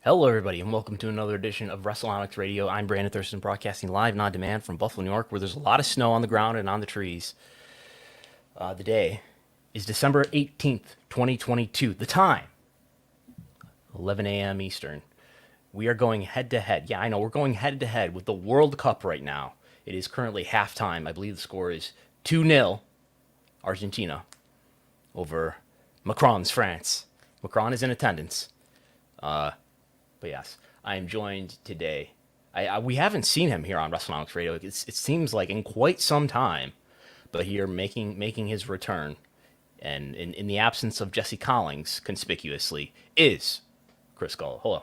Hello, everybody, and welcome to another edition of Wrestlenomics Radio. I'm Brandon Thurston, broadcasting live and on demand from Buffalo, New York, where there's a lot of snow on the ground and on the trees. The day is December 18th, 2022. The time, 11 a.m. Eastern. We are going head to head. Yeah, I know, we're going head to head with the World Cup right now. It is currently halftime. I believe the score is 2-0 Argentina over Macron's France. Macron is in attendance. But yes, I am joined today. We haven't seen him here on Wrestlenomics Radio. It seems like in quite some time, but here making his return, and in the absence of Jesse Collins, conspicuously, is Chris Gullo. Hello.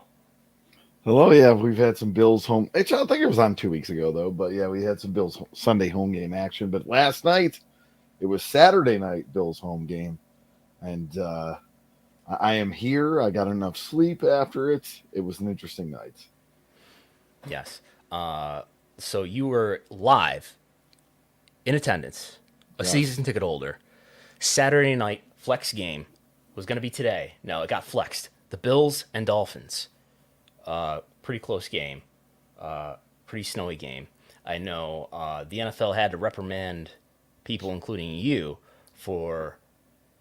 Hello, yeah, we've had some Bills home. I think it was on 2 weeks ago, though. But yeah, we had some Bills Sunday home game action. But last night, it was Saturday night Bills home game. And I am here. I got enough sleep after it. It was an interesting night. Yes. So you were live in attendance, a Yes. season ticket holder. Saturday night flex game was going to be today. No, it got flexed. The Bills and Dolphins. Pretty close game. Pretty snowy game. I know the NFL had to reprimand people, including you, for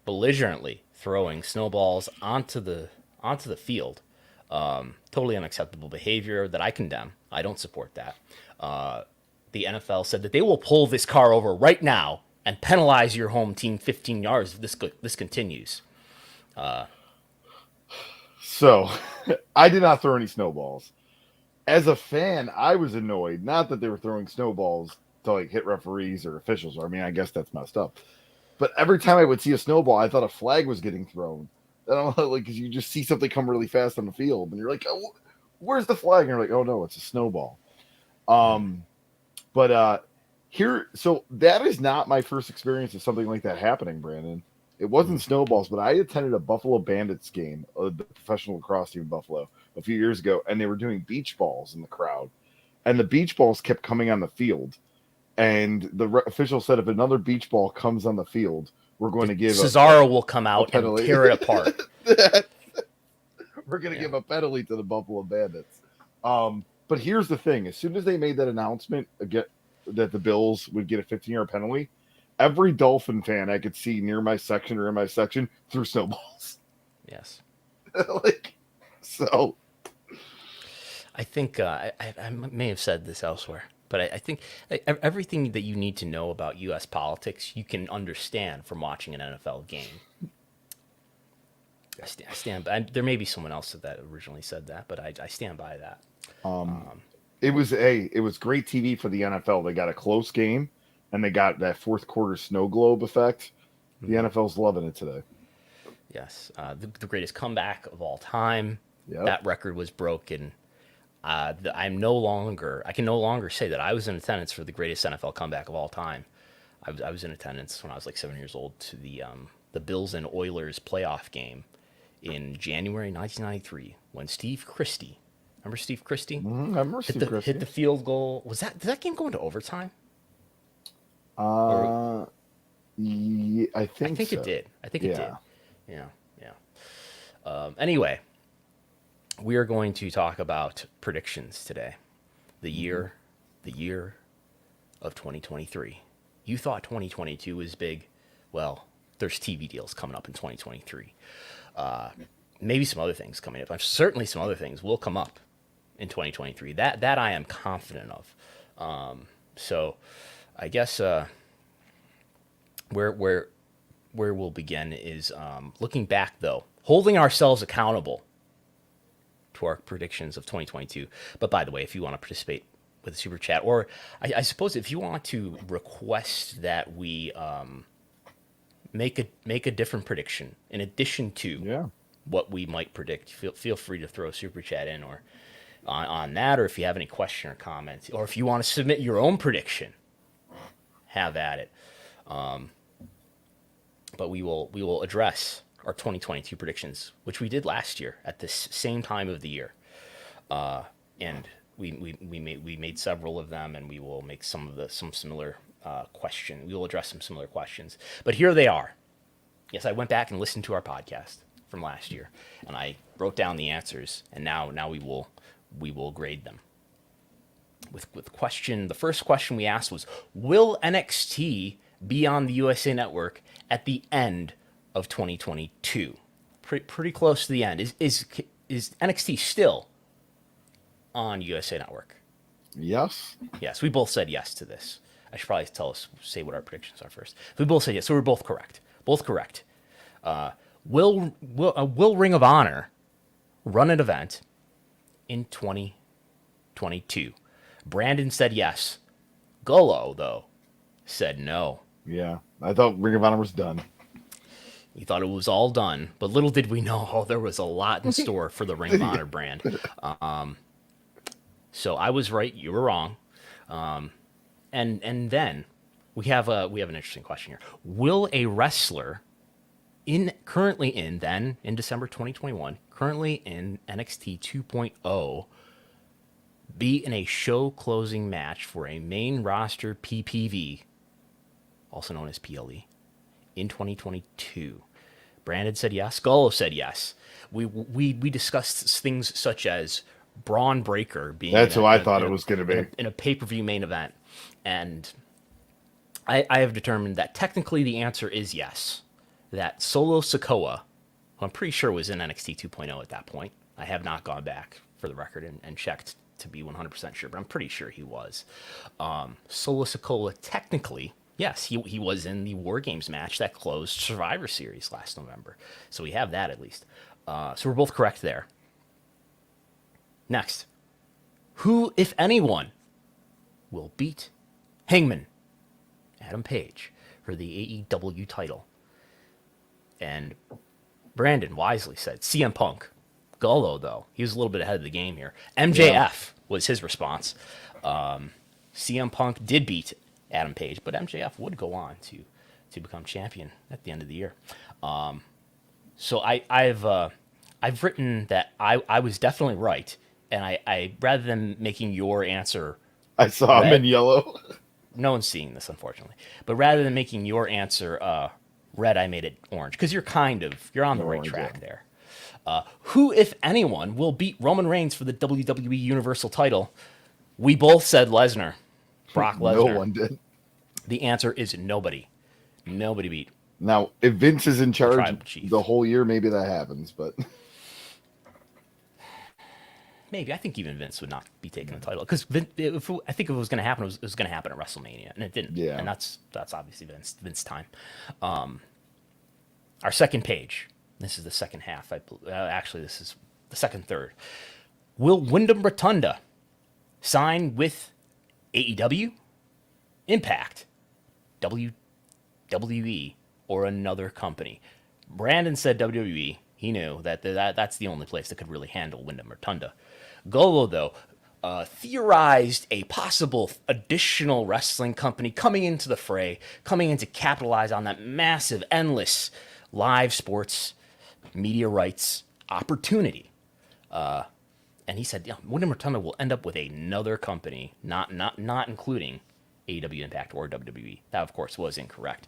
belligerently throwing snowballs onto the field. Totally unacceptable behavior that I condemn. I don't support that. The NFL said that they will pull this car over right now and penalize your home team 15 yards if this continues. So I did not throw any snowballs. As a fan, I was annoyed. Not that they were throwing snowballs to like hit referees or officials. I mean, I guess that's messed up. But every time I would see a snowball, I thought a flag was getting thrown. I don't know, like, because you just see something come really fast on the field, and you're like, "Oh, where's the flag?" And you're like, "Oh no, it's a snowball." But here, so that is not my first experience of something like that happening, Brandon. It wasn't snowballs, but I attended a Buffalo Bandits game, the professional lacrosse team in Buffalo, a few years ago, and they were doing beach balls in the crowd, and the beach balls kept coming on the field, and the official said if another beach ball comes on the field, we're going to give Cesaro will come out and penalty. tear it apart. We're going to give a penalty to the Buffalo Bandits. But here's the thing: as soon as they made that announcement that the Bills would get a 15-yard penalty, every Dolphin fan I could see near my section or in my section threw snowballs. Yes. So. I think I may have said this elsewhere, but I think everything that you need to know about U.S. politics, you can understand from watching an NFL game. I stand by. There may be someone else that originally said that, but I stand by that. It was great TV for the NFL. They got a close game, and they got that fourth quarter snow globe effect. The NFL's loving it today. Yes, the greatest comeback of all time. Yep. That record was broken. I can no longer say that I was in attendance for the greatest NFL comeback of all time. I was in attendance when I was like 7 years old to the Bills and Oilers playoff game in January 1993 when Steve Christie, remember Steve Christie? I remember Steve Christie. Hit the field goal. Did that game go into overtime? Yeah, I think so. It did. I think it did. Yeah. Anyway, we are going to talk about predictions today. The year of 2023. You thought 2022 was big. Well, there's TV deals coming up in 2023. Maybe some other things coming up. Certainly some other things will come up in 2023. That I am confident of. So I guess where we'll begin is looking back, though, holding ourselves accountable to our predictions of 2022. But by the way, if you want to participate with a super chat, or I suppose if you want to request that we make a different prediction in addition to what we might predict, feel free to throw a super chat in or on that, or if you have any question or comments, or if you want to submit your own prediction, have at it. But we will address our 2022 predictions, which we did last year at this same time of the year, and we made several of them, and we will make some similar question. We will address some similar questions, but here they are. Yes, I went back and listened to our podcast. from last year, and I wrote down the answers, and now we will grade them. With the first question we asked was, will NXT be on the USA Network at the end of 2022? Pretty close to the end. Is NXT still on USA Network? Yes. Yes, we both said yes to this. I should probably say what our predictions are first. We both said yes, so we're both correct. Both correct. Will Ring of Honor run an event in 2022? Brandon said yes. Gullo, though, said no. Yeah, I thought Ring of Honor was done. He thought it was all done, but little did we know there was a lot in store for the Ring of Honor brand. So I was right, you were wrong. And then we have an interesting question here. Will a wrestler currently in December 2021, currently in NXT 2.0, be in a show closing match for a main roster PPV, also known as PLE, in 2022? Brandon said yes. Gullo said yes. We discussed things such as Braun Breaker being that's who I thought it was going to be in a pay-per-view main event, and I have determined that technically the answer is yes. That Solo Sikoa, who I'm pretty sure was in NXT 2.0 at that point. I have not gone back for the record and checked to be 100% sure, but I'm pretty sure he was. Solo Sikoa, technically, yes, he was in the War Games match that closed Survivor Series last November. So we have that at least. So we're both correct there. Next, who, if anyone, will beat Hangman Adam Page for the AEW title? And Brandon wisely said CM Punk. Gullo, though, he was a little bit ahead of the game here. MJF was his response. CM Punk did beat Adam Page, but MJF would go on to become champion at the end of the year. So I've written that I was definitely right, and I rather than making your answer, I saw him in yellow. No one's seeing this, unfortunately, but rather than making your answer red, I made it orange because you're on the right track there. Who, if anyone, will beat Roman Reigns for the WWE Universal title? We both said Lesnar. Brock Lesnar. No one did. The answer is nobody. Nobody beat. Now, if Vince is in charge Chief the whole year, maybe that happens, but maybe. I think even Vince would not be taking the title because I think if it was going to happen, it was going to happen at WrestleMania, and it didn't. Yeah. And that's obviously Vince time. Our second page. This is the second half. Actually, this is the second third. Will Wyndham Rotunda sign with AEW, Impact, WWE, or another company? Brandon said WWE. He knew that's the only place that could really handle Wyndham Rotunda. Gullo, though, theorized a possible additional wrestling company coming into the fray, coming in to capitalize on that massive, endless live sports media rights opportunity. And he said, Wyndham Rotunda will end up with another company, not including AEW Impact or WWE. That, of course, was incorrect.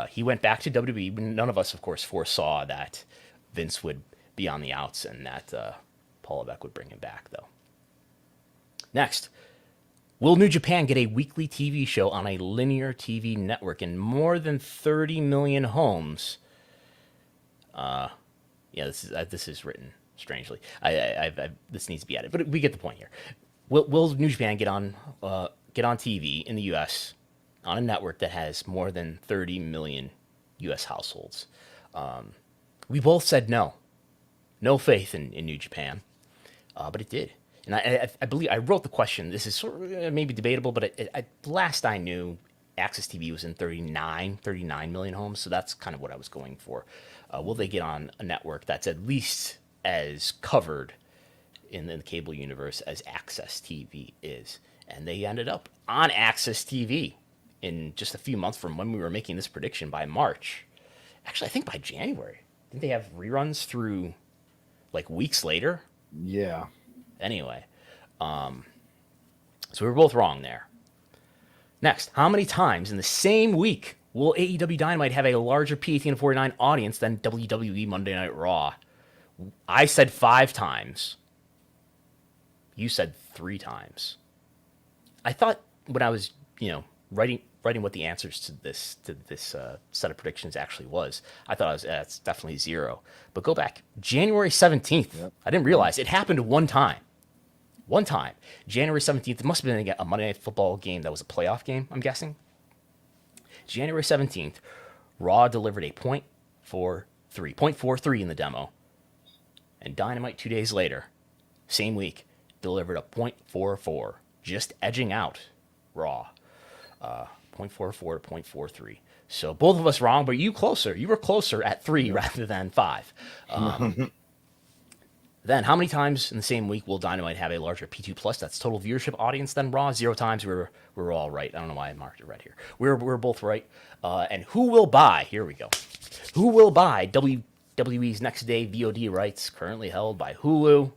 He went back to WWE. None of us, of course, foresaw that Vince would be on the outs and that Paul Levesque would bring him back, though. Next, will New Japan get a weekly TV show on a linear TV network in more than 30 million homes? This is written strangely. This needs to be added, but we get the point here. Will New Japan get on TV in the U.S. on a network that has more than 30 million U.S. households? We both said no faith in New Japan, but it did. And I believe I wrote the question. This is sort of maybe debatable, but last I knew, Access TV was in 39 million homes, so that's kind of what I was going for. Will they get on a network that's at least as covered in the cable universe as Access TV is? And they ended up on Access TV in just a few months from when we were making this prediction by March. Actually, I think by January. Didn't they have reruns through like weeks later? Yeah. Anyway, so we were both wrong there. Next, how many times in the same week will AEW Dynamite have a larger P18-49 audience than WWE Monday Night Raw? I said 5 times. You said 3 times. I thought when I was, writing what the answers to this set of predictions actually was, I thought it's definitely 0. But go back, January 17th. Yep. I didn't realize it happened one time. One time, January 17th. It must have been a Monday Night Football game that was a playoff game, I'm guessing. January 17th, Raw delivered a .43 in the demo, and Dynamite 2 days later, same week, delivered a .44, just edging out Raw. .44 to .43. So both of us wrong, but you closer. You were closer at 3 rather than 5. Then how many times in the same week will Dynamite have a larger P2 plus, that's total viewership audience, than Raw? 0 times. We're all right. I don't know why I marked it red here. We're both right. And who will buy? Here we go. Who will buy WWE's Next Day VOD rights, currently held by Hulu?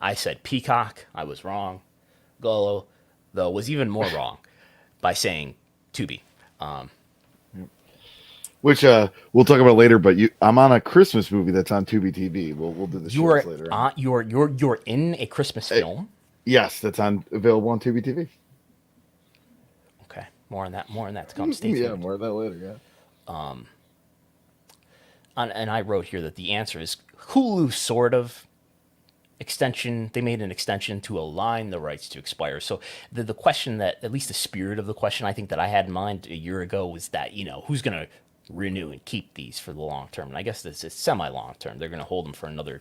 I said Peacock. I was wrong. Gullo, though, was even more wrong by saying Tubi. Which we'll talk about later, but I'm on a Christmas movie that's on Tubi TV. We'll do the shows later. You're in a Christmas film? Yes, that's available on Tubi TV. Okay, more on that to come. Stay tuned. Yeah, more of that later. Yeah. And I wrote here that the answer is Hulu sort of extension. They made an extension to align the rights to expire. So the question that, at least the spirit of the question I think that I had in mind a year ago was that, who's going to renew and keep these for the long term? And I guess this is semi-long term. They're going to hold them for another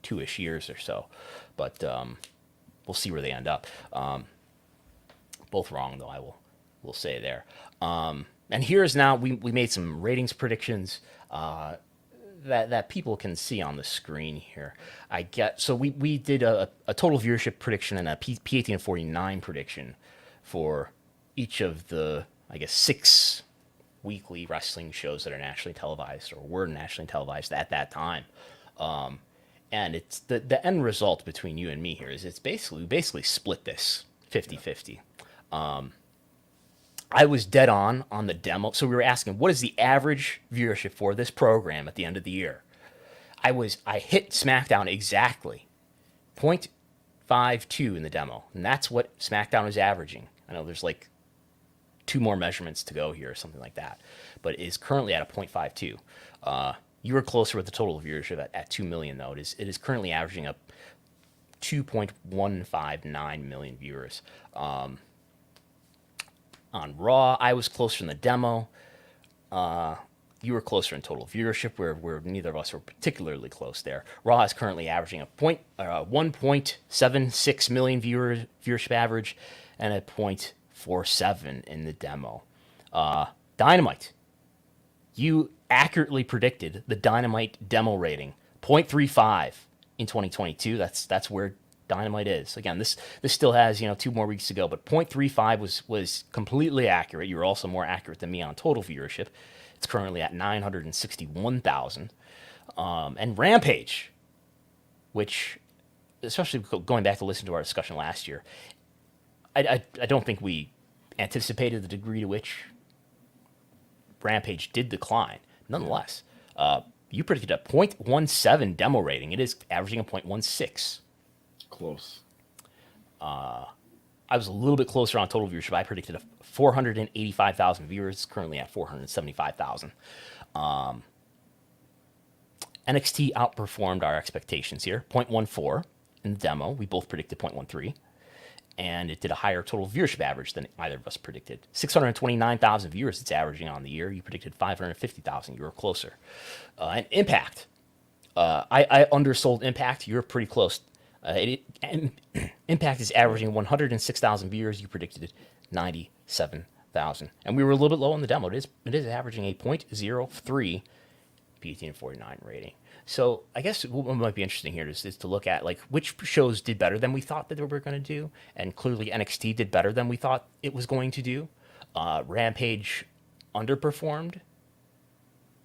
2-ish years or so. But we'll see where they end up. Both wrong, though, we'll say there. And here's now, we made some ratings predictions that people can see on the screen here. So we did a total viewership prediction and a P18 and 49 prediction for each of the, 6 weekly wrestling shows that are nationally televised or were nationally televised at that time. And it's the end result between you and me here is we basically split this 50-50. I was dead on the demo. So we were asking, what is the average viewership for this program at the end of the year? I hit Smackdown exactly 0.52 in the demo. And that's what Smackdown is averaging. I know there's 2 more measurements to go here or something like that, but it is currently at a 0.52. You were closer with the total viewership at 2 million, though. It is currently averaging up 2.159 million viewers. On Raw, I was closer in the demo. You were closer in total viewership, where neither of us were particularly close there. Raw is currently averaging a 1.76 million viewership average and a 0.47 in the demo. Dynamite, you accurately predicted the Dynamite demo rating, 0.35 in 2022. That's where Dynamite is. Again, this still has 2 more weeks to go, but 0.35 was completely accurate. You were also more accurate than me on total viewership. It's currently at 961,000. And Rampage, which, especially going back to listen to our discussion last year, I don't think we anticipated the degree to which Rampage did decline. Nonetheless, you predicted a 0.17 demo rating. It is averaging a 0.16. Close. I was a little bit closer on total viewership. I predicted 485,000 viewers. It's currently at 475,000. NXT outperformed our expectations here. 0.14 in the demo. We both predicted 0.13. And it did a higher total viewership average than either of us predicted. 629,000 viewers it's averaging on the year. You predicted 550,000. You were closer. And Impact. I undersold Impact. You were pretty close. Impact is averaging 106,000 viewers. You predicted 97,000. And we were a little bit low on the demo. It is averaging a 0.03 P18 49 rating. So I guess what might be interesting here is to look at which shows did better than we thought that they were going to do, and clearly NXT did better than we thought it was going to do. Rampage underperformed,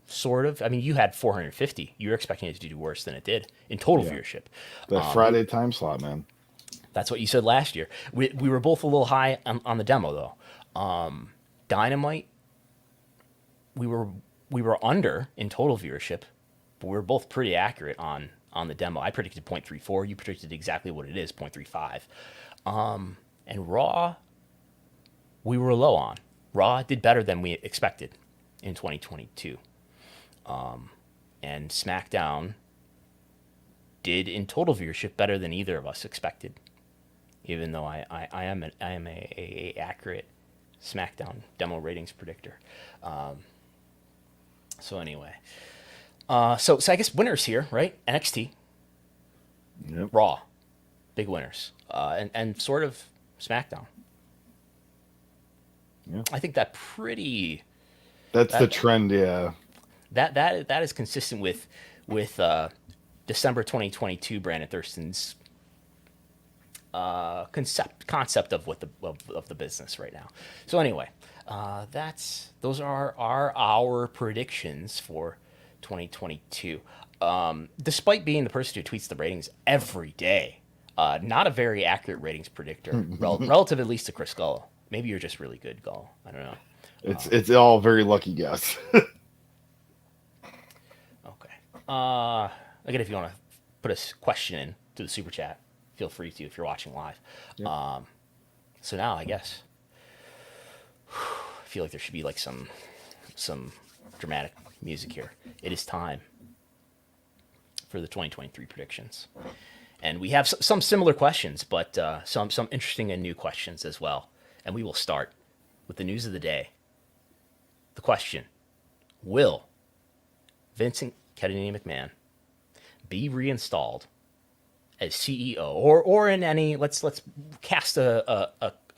sort of. I mean, you had 450. You were expecting it to do worse than it did in total viewership. That Friday time slot, man. That's what you said last year. We were both a little high on the demo though. Dynamite, we were under in total viewership, but we were both pretty accurate on on the demo. I predicted 0.34. You predicted exactly what it is, 0.35. And Raw, we were low on. Raw did better than we expected in 2022. And SmackDown did in total viewership better than either of us expected. Even though I am a accurate SmackDown demo ratings predictor. So anyway, so I guess winners here, right? NXT, Yep. Raw, big winners, and sort of SmackDown. Yeah. I think that pretty. That's the trend, yeah. That is consistent with December 2022 Brandon Thurston's concept of what the business right now. So anyway, those are our predictions for 2022. Despite being the person who tweets the ratings every day, not a very accurate ratings predictor, relative at least to Chris Gullo. Maybe you're just really good, Gullo. I don't know. It's all very lucky guess. Okay. Again, if you want to put a question in to the super chat, feel free to if you're watching live. Yep. So now I guess I feel like there should be like some dramatic music here. It is time for the 2023 predictions, and we have some similar questions, but some interesting and new questions as well. And we will start with the news of the day. The question: will Vincent Kennedy McMahon be reinstalled as CEO, or in any? Let's cast a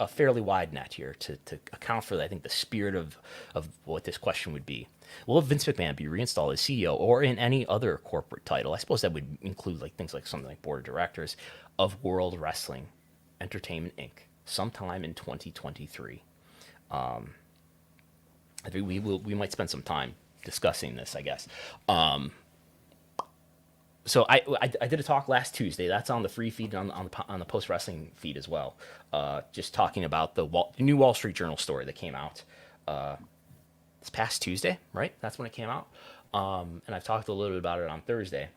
fairly wide net here to account for, I think, the spirit of what this question would be. Will Vince McMahon be reinstalled as CEO or in any other corporate title? I suppose that would include like things like something like board of directors of World Wrestling Entertainment Inc. sometime in 2023. I think we might spend some time discussing this, I guess. So I did a talk last Tuesday. That's on the free feed and on the post wrestling feed as well. Just talking about the new Wall Street Journal story that came out this past Tuesday, right? That's when it came out. And I've talked a little bit about it on Thursday.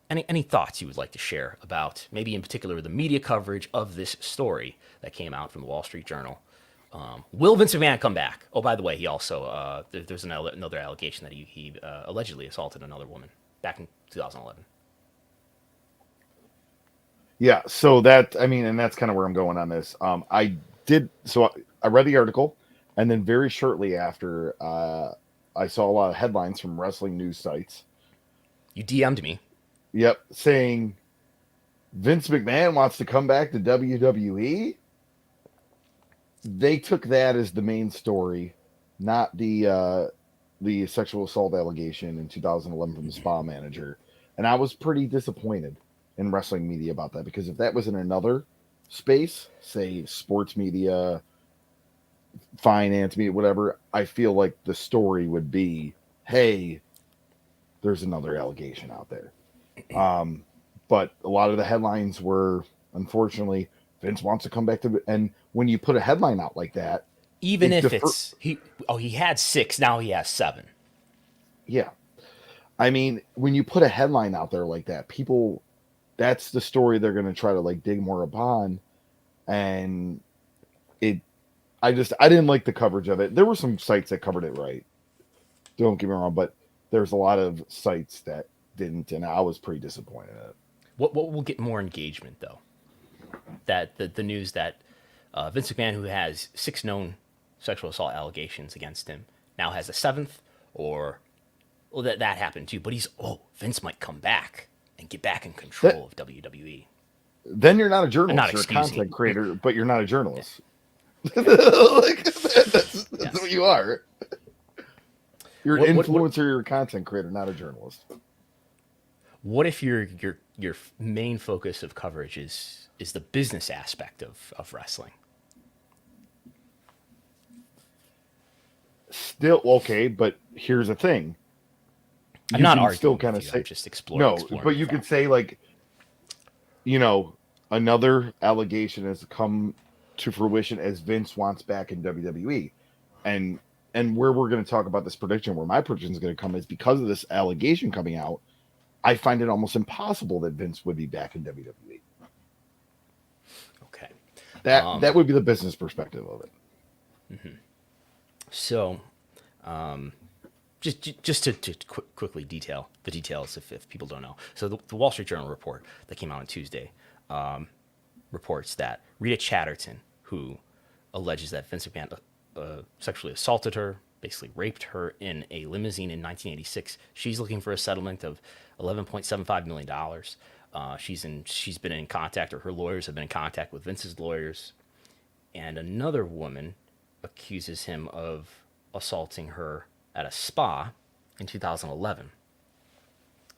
Any thoughts you would like to share about maybe in particular the media coverage of this story that came out from the Wall Street Journal? Will Vince McMahon come back? Oh, by the way, he also there's another allegation that he allegedly assaulted another woman back in 2011. Yeah, so and that's kind of where I'm going on this. I read the article, and then very shortly after, I saw a lot of headlines from wrestling news sites. You DM'd me. Yep, saying Vince McMahon wants to come back to WWE. They took that as the main story, not the sexual assault allegation in 2011 from the spa manager. And I was pretty disappointed in wrestling media about that, because if that was in another space, say sports media, finance media, whatever, I feel like the story would be, hey, there's another allegation out there. But a lot of the headlines were, unfortunately, Vince wants to come back to, and when you put a headline out like that, even if he had 6, now he has 7. Yeah. I mean, when you put a headline out there like that, people, that's the story they're going to try to like dig more upon. And I didn't like the coverage of it. There were some sites that covered it right. Don't get me wrong, but there's a lot of sites that didn't, and I was pretty disappointed at it. What will get more engagement though? That the news that Vince McMahon, who has 6 known sexual assault allegations against him, now has a 7th, or that happened too. But Vince might come back and get back in control of WWE. Then you're not a journalist, you're a content creator, but you're not a journalist. Yeah. That's what you are. You're an influencer, you're a content creator, not a journalist. What if your main focus of coverage is the business aspect of wrestling? Still okay, but here's the thing. I'm not arguing. Still kind of say, I'm just exploring. But you could say, like, another allegation has come to fruition as Vince wants back in WWE, and and where we're going to talk about this prediction, where my prediction is going to come, is because of this allegation coming out. I find it almost impossible that Vince would be back in WWE. Okay. That would be the business perspective of it. Mm-hmm. So, just to quickly detail the details if people don't know. So the Wall Street Journal report that came out on Tuesday reports that Rita Chatterton, who alleges that Vince McMahon sexually assaulted her, basically raped her in a limousine in 1986, she's looking for a settlement of $11.75 million. She's been in contact, or her lawyers have been in contact with Vince's lawyers, and another woman accuses him of assaulting her at a spa in 2011.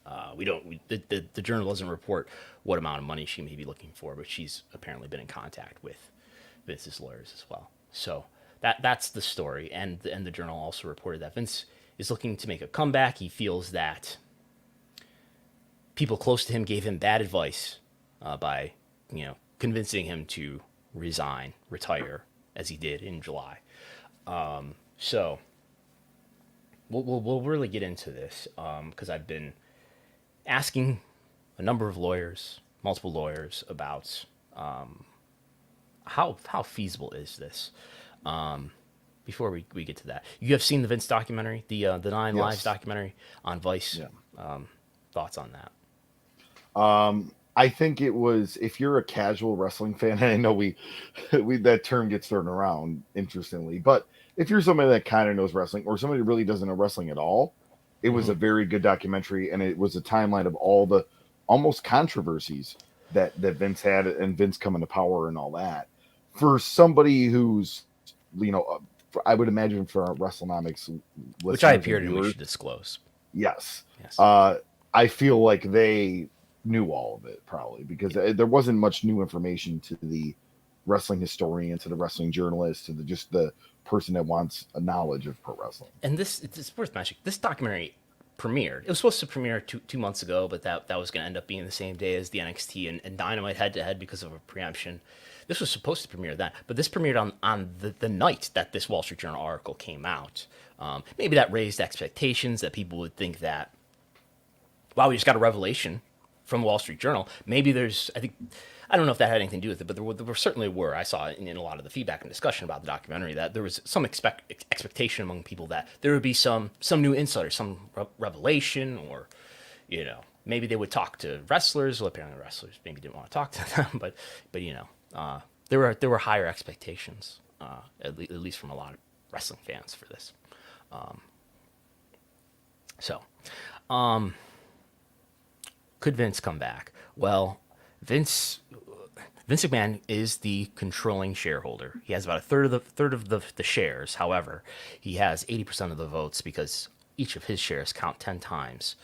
The journal doesn't report what amount of money she may be looking for, but she's apparently been in contact with Vince's lawyers as well. So that's the story, and the journal also reported that Vince is looking to make a comeback. He feels that people close to him gave him bad advice by convincing him to retire, as he did in July. So we'll really get into this because I've been asking a number of lawyers, multiple lawyers, about how feasible is this. Before we get to that, you have seen the Vince documentary, the Nine Yes. Lives documentary on Vice. Yeah. Thoughts on that? I think it was, if you're a casual wrestling fan, and I know we that term gets thrown around, interestingly, but if you're somebody that kind of knows wrestling, or somebody who really doesn't know wrestling at all, it was a very good documentary, and it was a timeline of all the almost controversies that Vince had, and Vince coming to power and all that. For somebody who's, I would imagine for our Wrestlenomics, Which I appeared and we should disclose. Yes. Yes. I feel like they knew all of it, probably, because there wasn't much new information to the wrestling historian, to the wrestling journalist, to just the person that wants a knowledge of pro wrestling. And it's worth mentioning, this documentary premiered. It was supposed to premiere two months ago, but that was going to end up being the same day as the NXT and Dynamite head-to-head because of a preemption. This was supposed to premiere then, but this premiered on the night that this Wall Street Journal article came out. Maybe that raised expectations, that people would think that, wow, we just got a revelation from the Wall Street Journal. Maybe I don't know if that had anything to do with it, but there certainly were. I saw in a lot of the feedback and discussion about the documentary that there was some expectation among people that there would be some new insight or some revelation, or maybe they would talk to wrestlers. Well, apparently wrestlers maybe didn't want to talk to them, but there were higher expectations, at least from a lot of wrestling fans for this. Could Vince come back? Well, Vince McMahon is the controlling shareholder. He has about a third of the shares. However, he has 80% of the votes because each of his shares count 10 times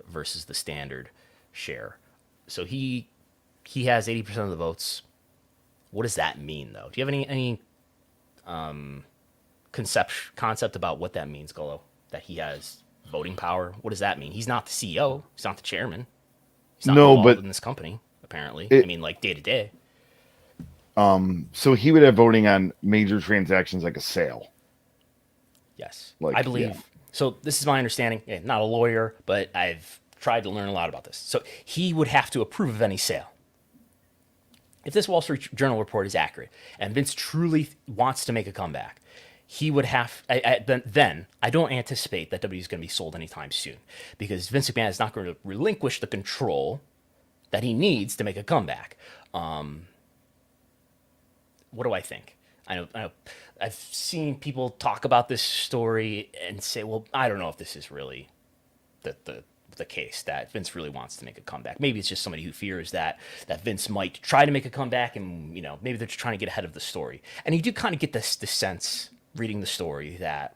versus the standard share. So he has 80% of the votes. What does that mean, though? Do you have any concept about what that means, Gullo? That he has voting power? What does that mean? He's not the CEO. He's not the chairman. He's not involved in this company, apparently. Like day to day. So he would have voting on major transactions like a sale. Yes, I believe. Yeah. So this is my understanding. Not a lawyer, but I've tried to learn a lot about this. So he would have to approve of any sale. If this Wall Street Journal report is accurate, and Vince truly wants to make a comeback, he would have. Then I don't anticipate that WWE is going to be sold anytime soon, because Vince McMahon is not going to relinquish the control that he needs to make a comeback. What do I think? I know I've seen people talk about this story and say, well, I don't know if this is really the case, that Vince really wants to make a comeback. Maybe it's just somebody who fears that Vince might try to make a comeback, and maybe they're just trying to get ahead of the story. And you do kind of get this sense reading the story that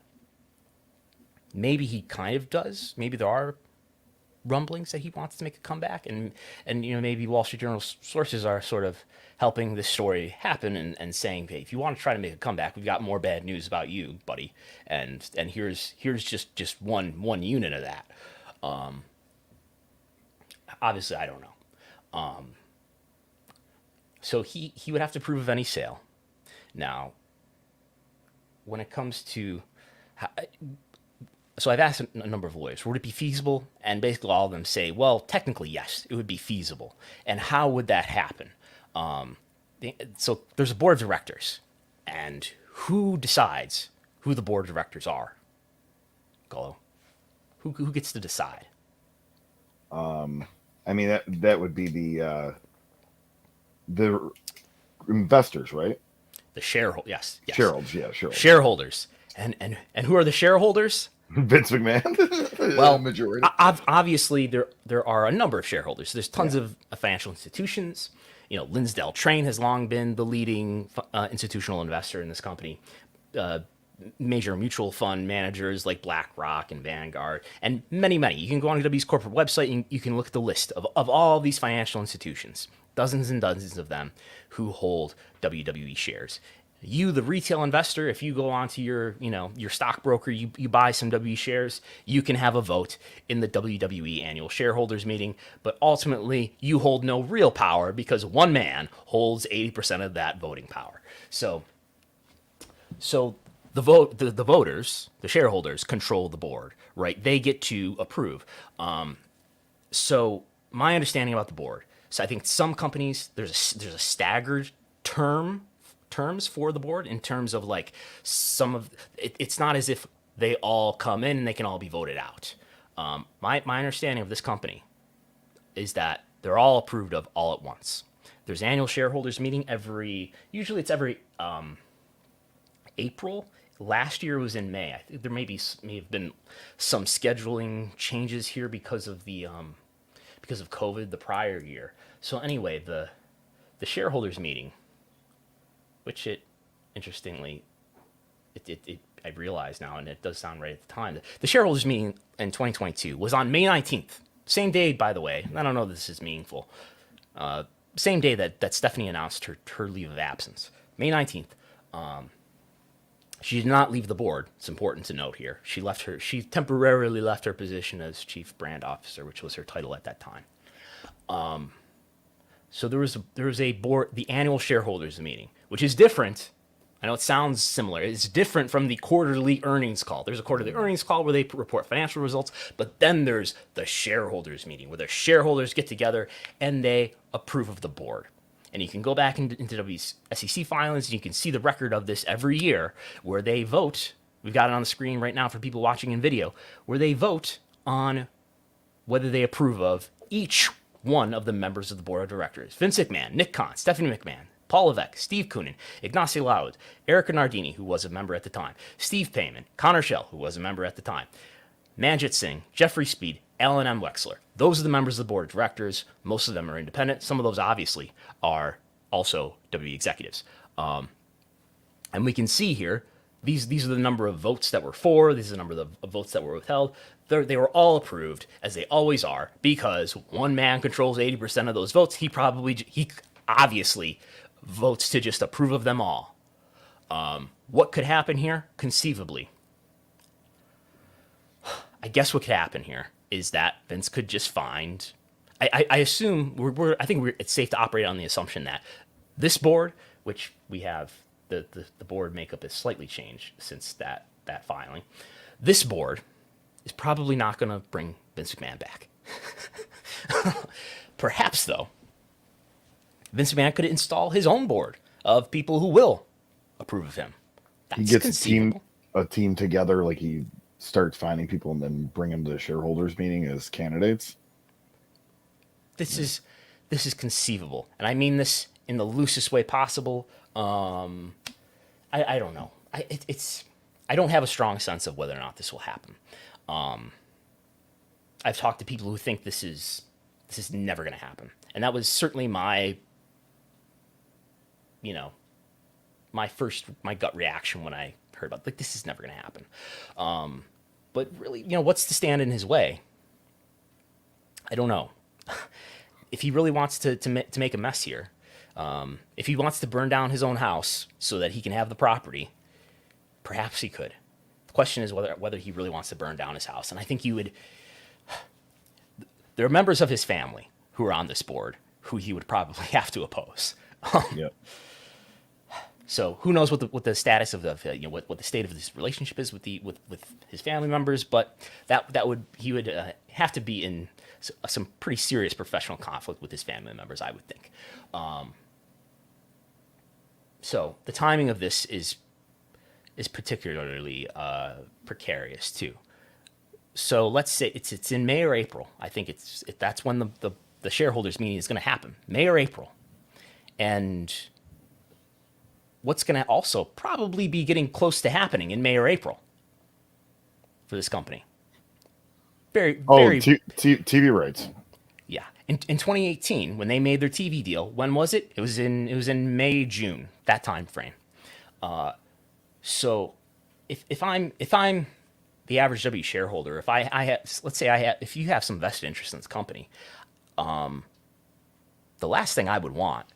maybe he kind of does. Maybe there are rumblings that he wants to make a comeback, and maybe Wall Street Journal sources are sort of helping this story happen and saying, hey, if you want to try to make a comeback, we've got more bad news about you, buddy, and here's just one unit of that. Obviously, I don't know. So he would have to approve of any sale. Now, when it comes to So I've asked a number of lawyers, would it be feasible? And basically all of them say, well, technically, yes, it would be feasible. And how would that happen? So there's a board of directors. And who decides who the board of directors are? Gullo. Who gets to decide? I mean, that would be the investors, right? The shareholders. Yes. Shareholders, yeah, shareholders. Shareholders. And who are the shareholders? Vince McMahon. Well, majority. Obviously there are a number of shareholders. There's tons of financial institutions. Linsdale Train has long been the leading institutional investor in this company. Major mutual fund managers like BlackRock and Vanguard, and many. You can go on WWE's corporate website and you can look at the list of all these financial institutions, dozens and dozens of them, who hold WWE shares. You, the retail investor, if you go onto your stockbroker, you buy some WWE shares, you can have a vote in the WWE annual shareholders meeting, but ultimately you hold no real power because one man holds 80% of that voting power. So the voters, the shareholders, control the board, right? They get to approve. So my understanding about the board, so I think some companies there's a staggered terms for the board in terms of like it's not as if they all come in and they can all be voted out. My understanding of this company is that they're all approved of all at once. There's annual shareholders meeting usually it's every April. Last year was in May. I think there may have been some scheduling changes here because of COVID the prior year. So anyway, the shareholders meeting, which interestingly, I realize now, and it does sound right at the time, the shareholders meeting in 2022 was on May 19th. Same day, by the way. I don't know if this is meaningful. Same day that Stephanie announced her leave of absence. May 19th. She did not leave the board. It's important to note here. She temporarily left her position as chief brand officer, which was her title at that time. So there was a board, the annual shareholders meeting, which is different. I know it sounds similar. It's different from the quarterly earnings call. There's a quarterly earnings call where they report financial results, but then there's the shareholders meeting where the shareholders get together and they approve of the board. And you can go back into WWE's SEC filings and you can see the record of this every year where they vote. We've got it on the screen right now for people watching in video, where they vote on whether they approve of each one of the members of the board of directors. Vince McMahon, Nick Khan, Stephanie McMahon, Paul Levesque, Steve Koonin, Ignacio Loud, Erica Nardini, who was a member at the time, Steve Payman, Connor Schell, who was a member at the time, Manjit Singh, Jeffrey Speed, Alan M. Wexler. Those are the members of the board of directors. Most of them are independent. Some of those obviously are also WWE executives. And we can see here, these are the number of votes that were for, these are the number of votes that were withheld. They were all approved, as they always are, because one man controls 80% of those votes. He obviously votes to just approve of them all. What could happen here? Conceivably. I guess what could happen here is that Vince could just find. I assume it's safe to operate on the assumption that this board, which we have the board makeup is slightly changed since that filing. This board is probably not going to bring Vince McMahon back. Perhaps though, Vince McMahon could install his own board of people who will approve of him. That's he gets conceivable. a team together, like he starts finding people and then bring them to the shareholders meeting as candidates. This is conceivable, and I mean this in the loosest way possible. I don't know. I don't have a strong sense of whether or not this will happen. I've talked to people who think this is never going to happen, and that was certainly my gut reaction when I heard about this is never going to happen. But really, what's to stand in his way? I don't know. If he really wants to make a mess here, if he wants to burn down his own house so that he can have the property, perhaps he could. The question is whether he really wants to burn down his house. And I think there are members of his family who are on this board who he would probably have to oppose. Yep. So who knows what the status of the what the state of this relationship is with with his family members, but he would have to be in some pretty serious professional conflict with his family members, I would think. So the timing of this is particularly precarious too. So let's say it's in May or April. I think that's when the shareholders meeting is going to happen, May or April, and what's going to also probably be getting close to happening in May or April for this company. TV rights. Yeah. In 2018, when they made their TV deal, when was it? It was in May, June, that time frame. So if I'm the average W shareholder, if I have, let's say if you have some vested interest in this company, the last thing I would want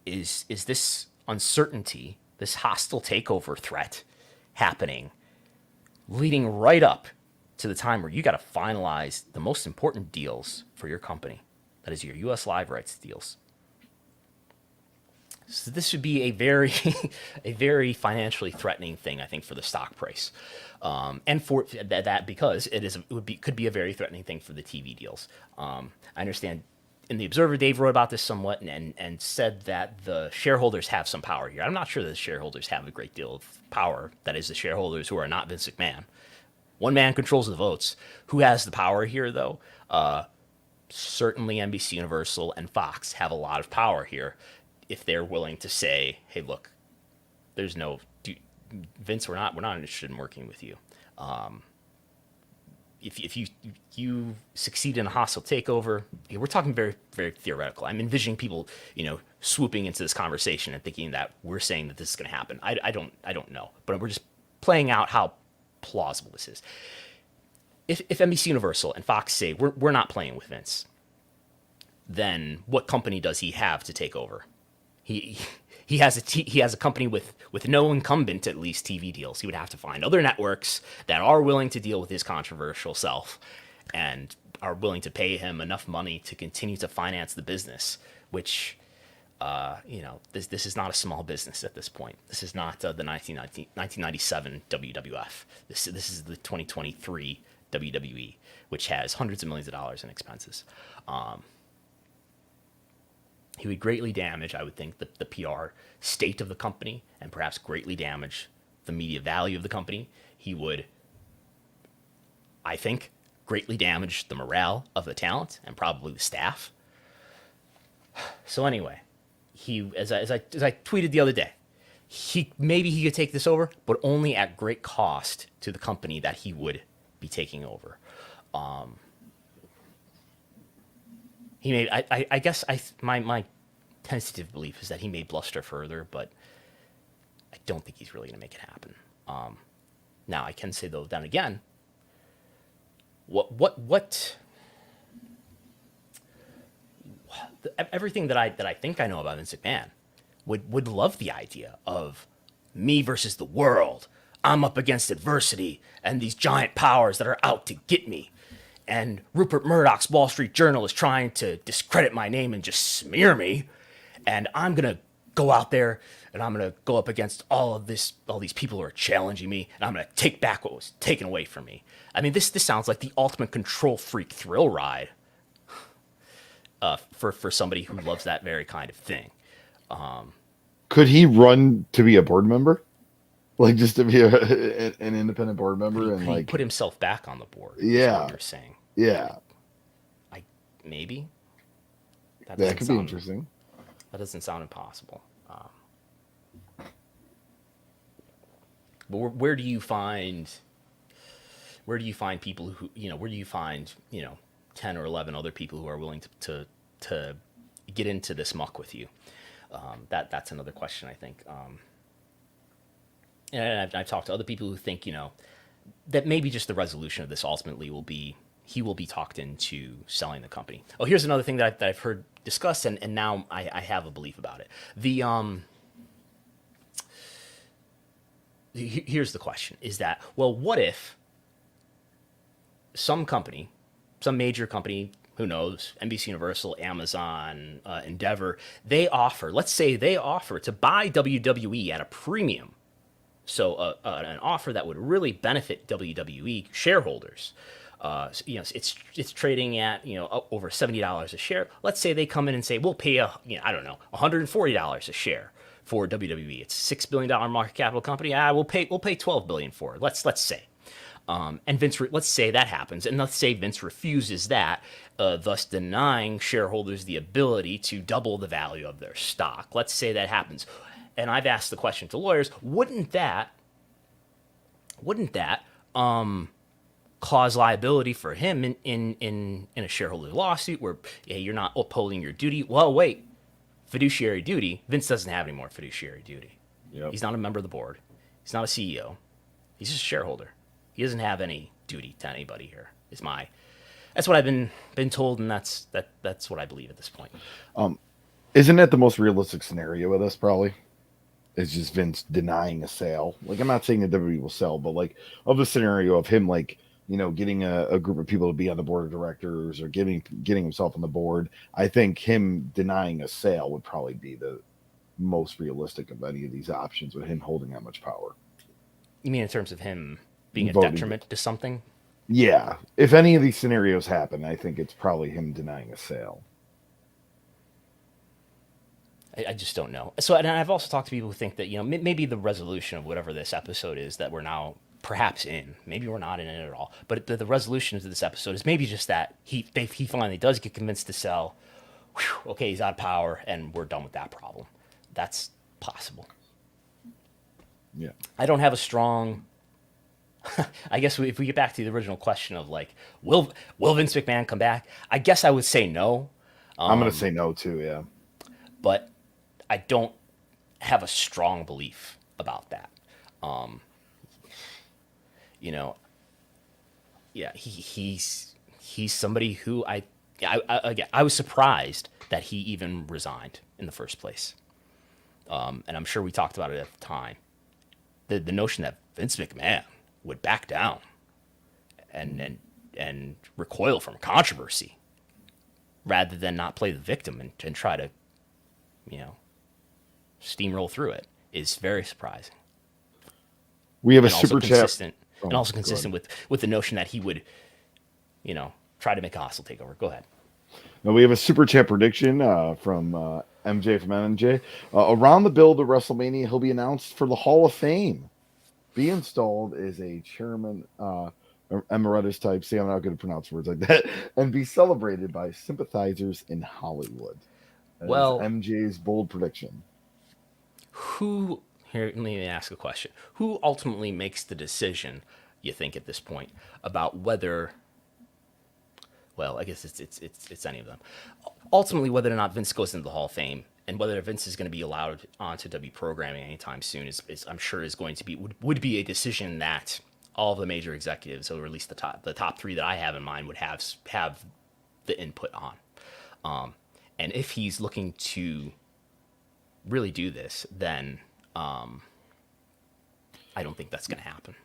is this uncertainty, this hostile takeover threat happening, leading right up to the time where you got to finalize the most important deals for your company. That is your U.S. live rights deals. So this would be a very financially threatening thing, I think, for the stock price, and for that because could be a very threatening thing for the TV deals. I understand. In the Observer, Dave wrote about this somewhat and said that the shareholders have some power here. I'm not sure that the shareholders have a great deal of power. That is, the shareholders who are not Vince McMahon. One man controls the votes. Who has the power here, though? Certainly NBC Universal and Fox have a lot of power here if they're willing to say, hey, look, Vince, we're not interested in working with you. If you succeed in a hostile takeover, we're talking very, very theoretical. I'm envisioning people, swooping into this conversation and thinking that we're saying that this is going to happen. I don't know, but we're just playing out how plausible this is. If NBC Universal and Fox say we're not playing with Vince, then what company does he have to take over? He has a company with no incumbent, at least, TV deals. He would have to find other networks that are willing to deal with his controversial self and are willing to pay him enough money to continue to finance the business, which, this is not a small business at this point. This is not the 1997 WWF. This is the 2023 WWE, which has hundreds of millions of dollars in expenses. He would greatly damage, I would think, the PR state of the company and perhaps greatly damage the media value of the company. He would, I think, greatly damage the morale of the talent and probably the staff. So anyway, as I tweeted the other day, maybe he could take this over, but only at great cost to the company that he would be taking over. He may. I guess my tentative belief is that he may bluster further, but I don't think he's really going to make it happen. Now I can say though, then again, everything that I think I know about Vince McMahon would love the idea of me versus the world. I'm up against adversity and these giant powers that are out to get me. And Rupert Murdoch's Wall Street Journal is trying to discredit my name and just smear me. And I'm going to go out there and I'm going to go up against all these people who are challenging me. And I'm going to take back what was taken away from me. I mean, this sounds like the ultimate control freak thrill ride for somebody who loves that very kind of thing. Could he run to be a board member? Like just to be an independent board member and like put himself back on the board. Yeah, what you're saying. Yeah, maybe that could be interesting. That doesn't sound impossible. But where do you find people who where do you find 10 or 11 other people who are willing to get into this muck with you? That's another question, I think. And I've talked to other people who think, that maybe just the resolution of this ultimately will be he will be talked into selling the company. Oh, here's another thing that I've heard discussed, and now I have a belief about it. Here's the question: is that, well, what if some major company, who knows, NBC Universal, Amazon, Endeavor, let's say they offer to buy WWE at a premium. So an offer that would really benefit WWE shareholders. It's trading at over $70 a share. Let's say they come in and say we'll pay $140 a share for WWE. It's a $6 billion market capital company. We'll pay $12 billion for it. Let's say. And Vince, let's say that happens, and let's say Vince refuses that, thus denying shareholders the ability to double the value of their stock. Let's say that happens, and I've asked the question to lawyers: wouldn't that cause liability for him in a shareholder lawsuit where you're not upholding your duty? Well, wait, fiduciary duty. Vince doesn't have any more fiduciary duty. Yep. He's not a member of the board. He's not a CEO. He's just a shareholder. He doesn't have any duty to anybody here. That's what I've been told, and that's what I believe at this point. Isn't that the most realistic scenario of this? Probably, it's just Vince denying a sale. Like, I'm not saying that WWE will sell, but like of the scenario of him, like getting a group of people to be on the board of directors or getting himself on the board. I think him denying a sale would probably be the most realistic of any of these options with him holding that much power. You mean in terms of him being a detriment to something? Yeah. If any of these scenarios happen, I think it's probably him denying a sale. I just don't know. So, and I've also talked to people who think that, maybe the resolution of whatever this episode is that we're now perhaps in, maybe we're not in it at all, but the resolution to this episode is maybe just that he finally does get convinced to sell. Whew, okay, he's out of power, and we're done with that problem. That's possible. Yeah. I don't have a strong... I guess if we get back to the original question of like, will Vince McMahon come back? I guess I would say no. I'm going to say no too, yeah. But I don't have a strong belief about that. He's somebody who I was surprised that he even resigned in the first place. And I'm sure we talked about it at the time. The notion that Vince McMahon would back down and recoil from controversy rather than not play the victim and try to, steamroll through it is very surprising. We have a super chat. And also consistent with the notion that he would, try to make a hostile takeover. Go ahead. Now we have a super chat prediction from MJ from MJ. Around the build of WrestleMania, he'll be announced for the Hall of Fame. Be installed as a chairman, emeritus type. See, I'm not going to pronounce words like that. And be celebrated by sympathizers in Hollywood. That is MJ's bold prediction. Here, let me ask a question. Who ultimately makes the decision, you think, at this point, about whether... Well, I guess it's any of them. Ultimately, whether or not Vince goes into the Hall of Fame and whether Vince is going to be allowed onto W programming anytime soon is I'm sure is going to be would be a decision that all of the major executives, or at least the top three that I have in mind, would have the input on. And if he's looking to really do this, then I don't think that's going to happen.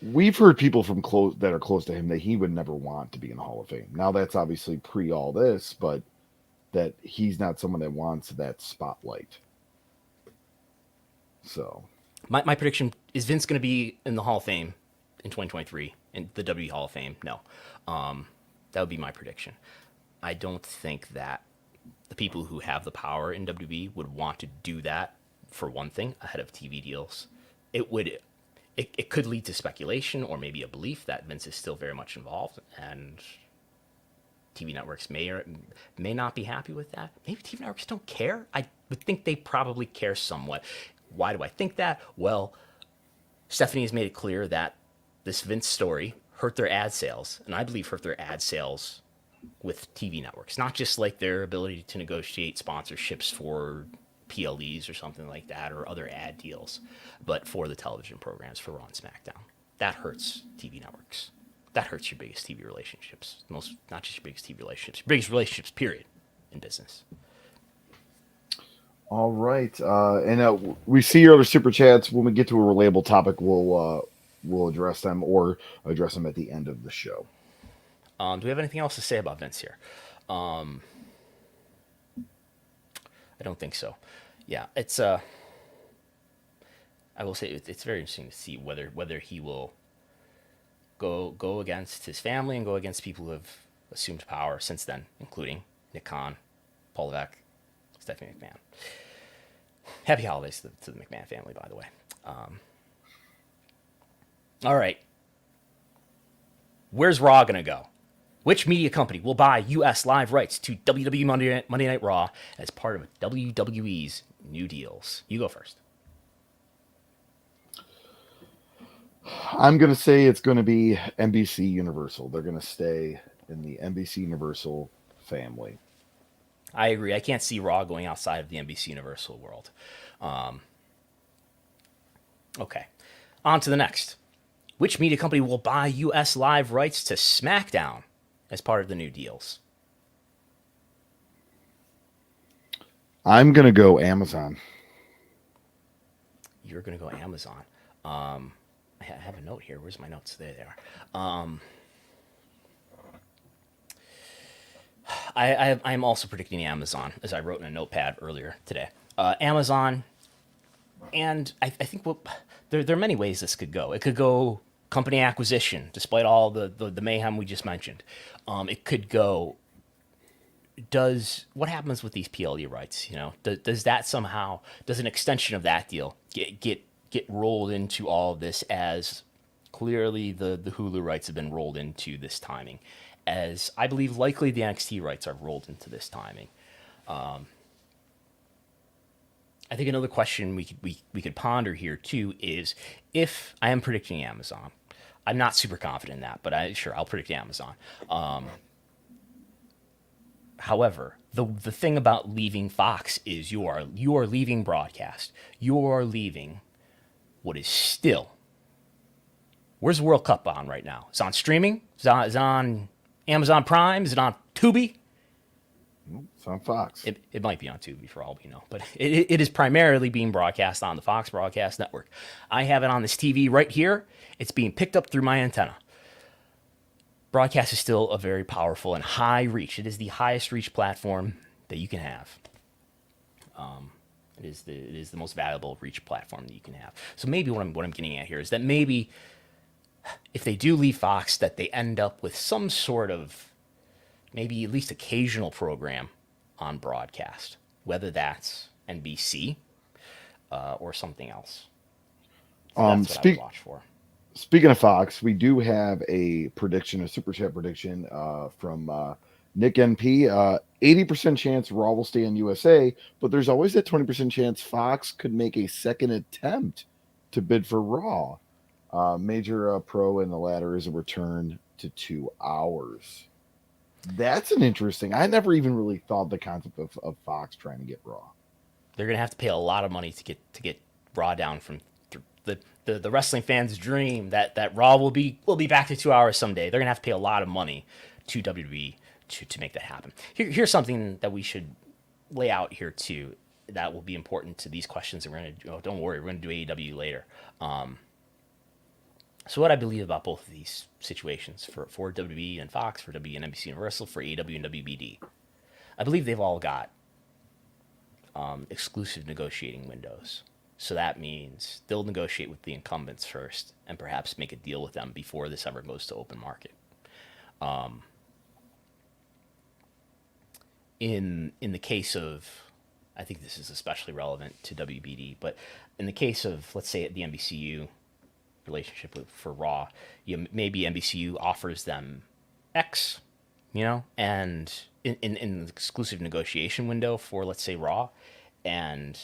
We've heard people from that are close to him that he would never want to be in the Hall of Fame. Now that's obviously pre all this, but that he's not someone that wants that spotlight. So my prediction is Vince going to be in the Hall of Fame in 2023 in the WWE Hall of Fame. No, that would be my prediction. I don't think that the people who have the power in WWE would want to do that, for one thing, ahead of TV deals. It could lead to speculation or maybe a belief that Vince is still very much involved, and TV networks may or may not be happy with that. Maybe TV networks don't care. I would think they probably care somewhat. Why do I think that? Well, Stephanie has made it clear that this Vince story hurt their ad sales, and I believe hurt their ad sales with TV networks, not just like their ability to negotiate sponsorships for PLEs or something like that, or other ad deals, but for the television programs for Raw and Smackdown. That hurts TV networks. That hurts your biggest TV relationships. Not just your biggest TV relationships, your biggest relationships, period, in business. All right. And we see your other super chats. When we get to a relatable topic, we'll address them or address them at the end of the show. Do we have anything else to say about Vince here? I don't think so. Yeah, it's I will say it's very interesting to see whether he will go against his family and go against people who have assumed power since then, including Nick Khan, Paul Levesque, Stephanie McMahon. Happy holidays to the McMahon family, by the way. All right. Where's Raw going to go? Which media company will buy U.S. live rights to WWE Monday Night Raw as part of WWE's new deals? You go first. I'm going to say it's going to be NBC Universal. They're going to stay in the NBC Universal family. I agree. I can't see Raw going outside of the NBC Universal world. Okay. On to the next. Which media company will buy U.S. live rights to Smackdown as part of the new deals? I'm going to go Amazon. You're going to go Amazon. I have a note here. Where's my notes? There they are. I'm also predicting Amazon, as I wrote in a notepad earlier today. Amazon, and I think there are many ways this could go. It could go company acquisition, despite all the mayhem we just mentioned. It could go. What happens with these PLE rights? Does that somehow, does an extension of that deal get rolled into all of this, as clearly the Hulu rights have been rolled into this timing, as I believe likely the NXT rights are rolled into this timing. I think another question we could ponder here too is, if I am predicting Amazon, I'm not super confident in that, but I'll predict Amazon. However, the thing about leaving Fox is you are leaving broadcast. You are leaving what is still. Where's the World Cup on right now? Is it on streaming? Is it on Amazon Prime? Is it on Tubi? It's on Fox. It might be on Tubi for all we know, but it is primarily being broadcast on the Fox Broadcast Network. I have it on this TV right here. It's being picked up through my antenna. Broadcast is still a very powerful and high reach. It is the highest reach platform that you can have. It is the most valuable reach platform that you can have. So maybe what I'm getting at here is that maybe if they do leave Fox, that they end up with some sort of maybe at least occasional program on broadcast, whether that's NBC or something else. So that's what I would watch for. Speaking of Fox, we do have a super chat prediction from Nick NP. 80% chance Raw will stay in USA, but there's always that 20% chance Fox could make a second attempt to bid for Raw. Major pro in the latter is a return to 2 hours. That's an interesting. I never even really thought the concept of Fox trying to get Raw. They're gonna have to pay a lot of money to get Raw down from the wrestling fans' dream that Raw will be back to 2 hours someday. They're gonna have to pay a lot of money to WWE to make that happen. Here's something that we should lay out here too, that will be important to these questions. And we're gonna don't worry, we're gonna do AEW later. So what I believe about both of these situations for WWE and Fox, for WWE and NBC Universal, for AEW and WBD, I believe they've all got exclusive negotiating windows. So that means they'll negotiate with the incumbents first and perhaps make a deal with them before this ever goes to open market. In the case of, I think this is especially relevant to WBD, but in the case of, let's say, the NBCU relationship for Raw, maybe NBCU offers them X, and in the exclusive negotiation window for, let's say, Raw, and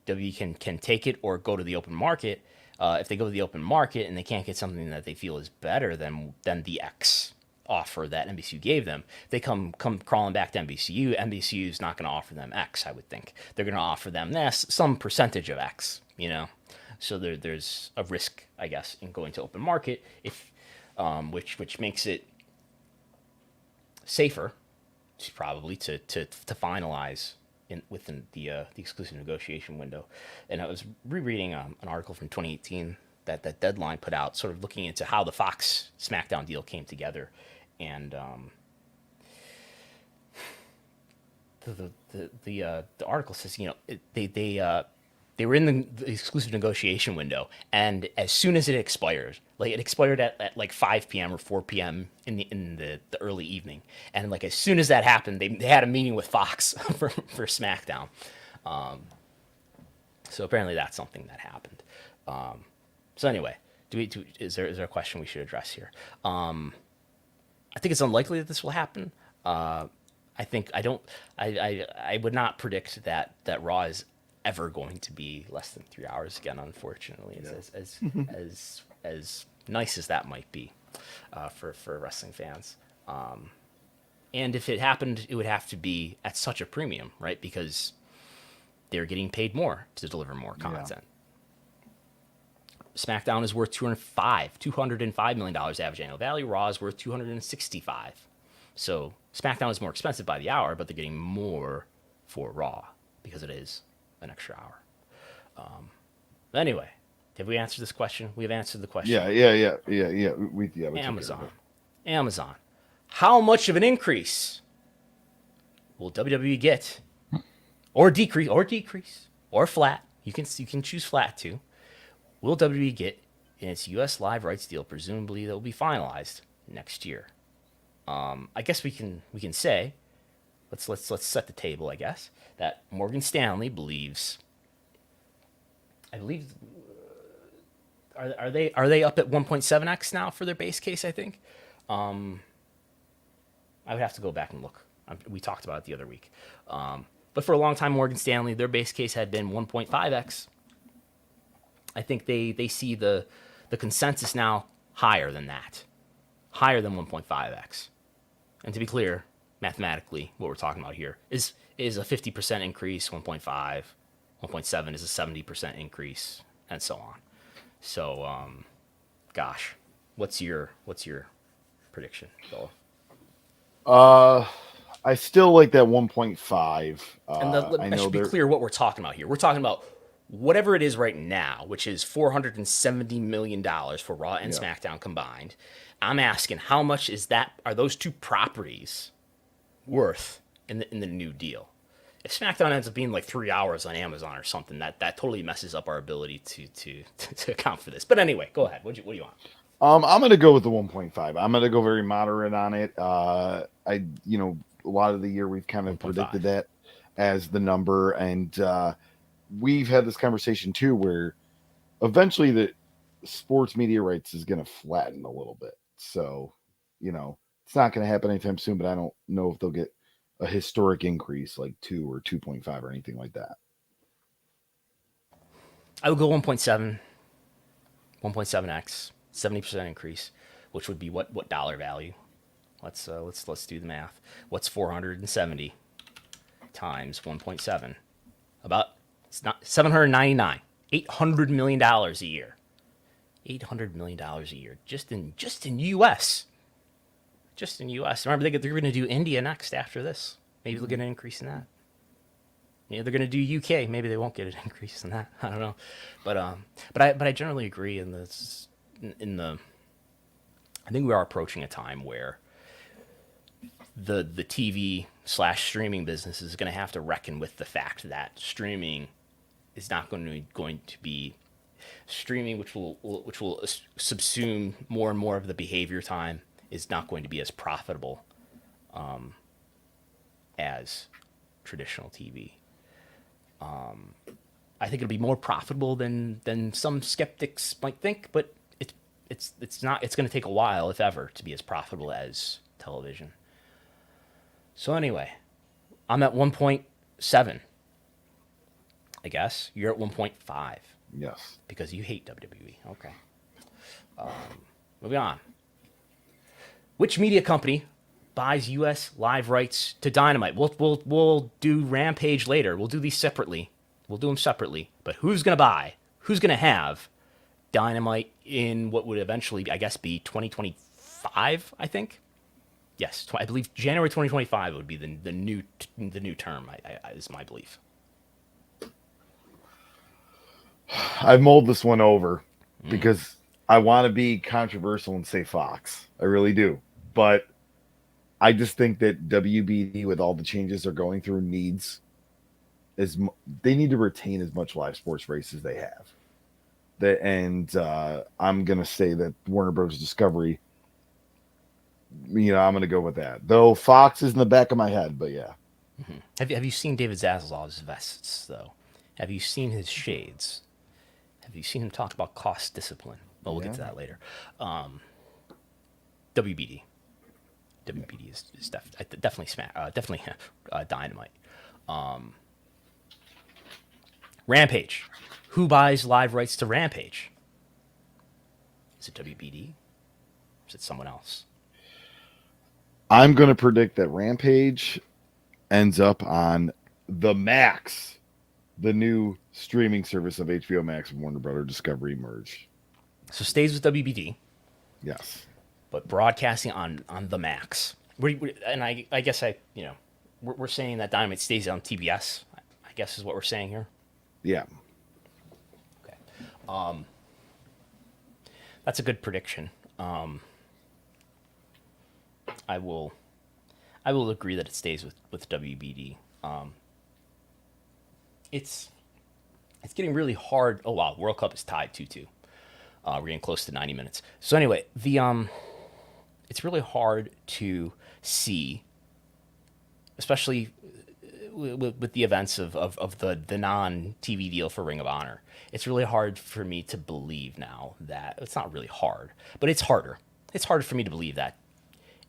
W can take it or go to the open market. If they go to the open market and they can't get something that they feel is better than the X offer that NBCU gave them, they come crawling back to NBCU. NBCU is not going to offer them X, I would think. They're going to offer them some percentage of X, So there's a risk, I guess, in going to open market, which makes it safer, probably, to finalize within the exclusive negotiation window. And I was rereading an article from 2018 that Deadline put out, sort of looking into how the Fox Smackdown deal came together. and the article says, they were in the exclusive negotiation window, and as soon as it expired, like it expired at like 5 p.m. or 4 p.m. in the early evening, and like as soon as that happened, they had a meeting with Fox for SmackDown. So apparently that's something that happened. So anyway, is there a question we should address here? I think it's unlikely that this will happen. I would not predict that Raw is ever going to be less than 3 hours again. Unfortunately, as nice as that might be for wrestling fans. And if it happened, it would have to be at such a premium, right? Because they're getting paid more to deliver more content. SmackDown is worth $205 million average annual value. Raw is worth $265. So SmackDown is more expensive by the hour, but they're getting more for Raw because it is an extra hour. Anyway, have we answered this question? We have answered the question. Yeah. Amazon. How much of an increase will WWE get, or decrease, or flat? You can choose flat too. Will WWE get in its U.S. live rights deal? Presumably, that will be finalized next year. I guess we can say, let's set the table. I guess that Morgan Stanley believes. I believe. Are they up at 1.7x now for their base case? I think. I would have to go back and look. We talked about it the other week. But for a long time, Morgan Stanley, their base case had been 1.5x. I think they see the consensus now higher than that, higher than 1.5x. And to be clear, mathematically, what we're talking about here is a 50% increase, 1.5, 1.7 is a 70% increase, and so on. So, gosh, what's your prediction, Bill? I still like that 1.5. And I should be clear what we're talking about here. We're talking about whatever it is right now, which is $470 million for Raw and SmackDown combined. I'm asking, how much is that? Are those two properties worth in the new deal? If SmackDown ends up being like 3 hours on Amazon or something, that totally messes up our ability to account for this. But anyway, go ahead. What do you want? I'm going to go with the 1.5. I'm going to go very moderate on it. A lot of the year we've kind of 1.5. predicted that as the number, and we've had this conversation too, where eventually the sports media rights is going to flatten a little bit. So, it's not going to happen anytime soon, but I don't know if they'll get a historic increase like 2 or 2.5 or anything like that. I would go 1.7, 1.7x, 70% increase, which would be what dollar value? Let's do the math. What's 470 times 1.7? About it's not 799, $800 million a year. $800 million a year just in U.S. Just in U.S. Remember, they're going to do India next after this. Maybe they'll get an increase in that. They're going to do UK. Maybe they won't get an increase in that. I don't know, but I generally agree in this. I think we are approaching a time where the TV / streaming business is going to have to reckon with the fact that streaming is not going to be streaming, which will subsume more and more of the behavior time, is not going to be as profitable as traditional TV. I think it'll be more profitable than some skeptics might think, but it's not. It's going to take a while, if ever, to be as profitable as television. So anyway, I'm at 1.7. I guess you're at 1.5. Yes, because you hate WWE. Okay. Moving on. Which media company buys U.S. live rights to Dynamite? We'll do Rampage later. We'll do these separately. We'll do them separately. But who's going to buy? Who's going to have Dynamite in what would eventually, I guess, be 2025, I think? Yes, I believe January 2025 would be the new term, is my belief. I've mulled this one over because I want to be controversial and say Fox. I really do. But I just think that WBD, with all the changes they're going through, they need to retain as much live sports race as they have. I'm gonna say that Warner Bros. Discovery. I'm gonna go with that. Though Fox is in the back of my head, but yeah. Mm-hmm. Have you seen David Zaslav's vests though? Have you seen his shades? Have you seen him talk about cost discipline? Well, we'll get to that later. WBD. WBD is definitely Dynamite. Rampage. Who buys live rights to Rampage? Is it WBD? Or is it someone else? I'm going to predict that Rampage ends up on the Max, the new streaming service of HBO Max and Warner Brothers Discovery merged. So stays with WBD. Yes. But broadcasting on the Max. And I guess we're saying that Dynamite stays on TBS, I guess is what we're saying here. Yeah. Okay. That's a good prediction. I will agree that it stays with WBD. It's getting really hard. Oh wow, World Cup is tied 2-2. We're getting close to 90 minutes. So anyway, it's really hard to see, especially with the events of the non-TV deal for Ring of Honor. It's really hard for me to believe now that it's not really hard, but it's harder. It's harder for me to believe that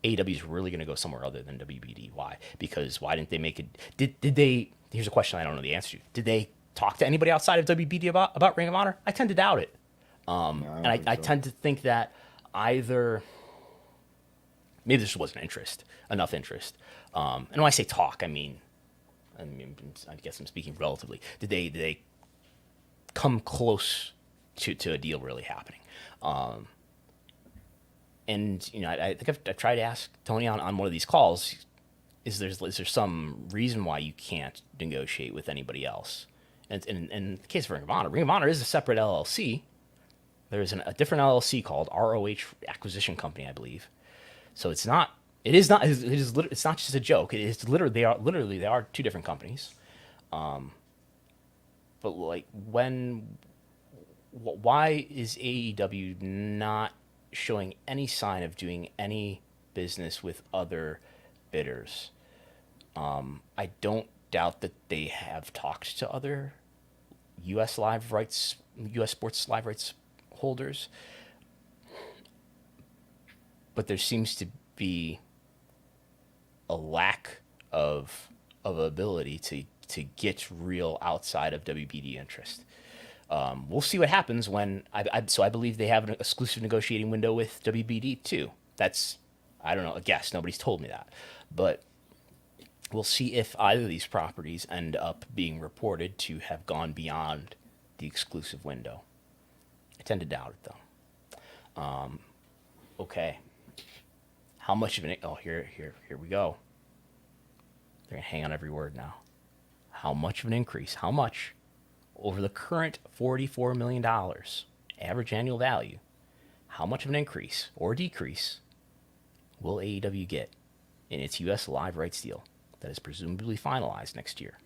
AEW is really going to go somewhere other than WBD. Why? Because why didn't they make it? Did they? Here's a question I don't know the answer to. Did they talk to anybody outside of WBD about Ring of Honor? I tend to doubt it. I tend to think that either maybe there just wasn't enough interest. And when I say talk, I guess I'm speaking relatively. Did they come close to a deal really happening? And I think I've tried to ask Tony on one of these calls, is there some reason why you can't negotiate with anybody else? And in the case of Ring of Honor is a separate LLC. There is a different LLC called ROH Acquisition Company, I believe. So it's not just a joke. It is literally they are two different companies. But like why is AEW not showing any sign of doing any business with other bidders? I don't doubt that they have talked to other U.S. sports live rights holders, but there seems to be a lack of ability to get real outside of WBD interest. We'll see what happens when I believe they have an exclusive negotiating window with WBD too. That's, I don't know, a guess. Nobody's told me that, but we'll see if either of these properties end up being reported to have gone beyond the exclusive window. I tend to doubt it though. Okay. How much of an, here we go. They're gonna hang on every word now. How much of an increase? How much over the current $44 million average annual value? How much of an increase or decrease will AEW get in its U.S. live rights deal that is presumably finalized next year?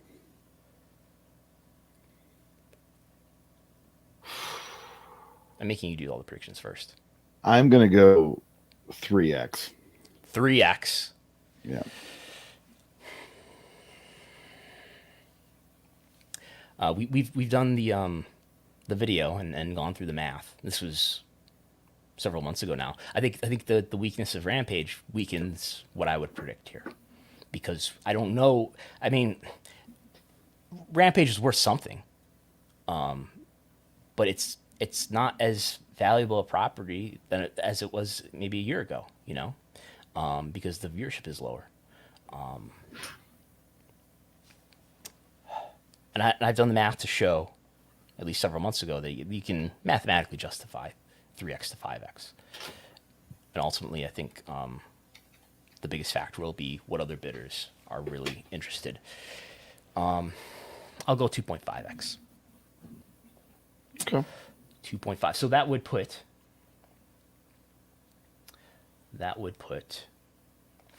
I'm making you do all the predictions first. I'm gonna go 3x. 3x. Yeah. We've done the video and gone through the math. This was several months ago now. I think the weakness of Rampage weakens what I would predict here, because I don't know. I mean, Rampage is worth something, but it's not as valuable a property as it was maybe a year ago. Because the viewership is lower. And I've done the math to show, at least several months ago, that you can mathematically justify 3x to 5x. And ultimately, I think the biggest factor will be what other bidders are really interested. I'll go 2.5x. Okay. 2.5. So that would put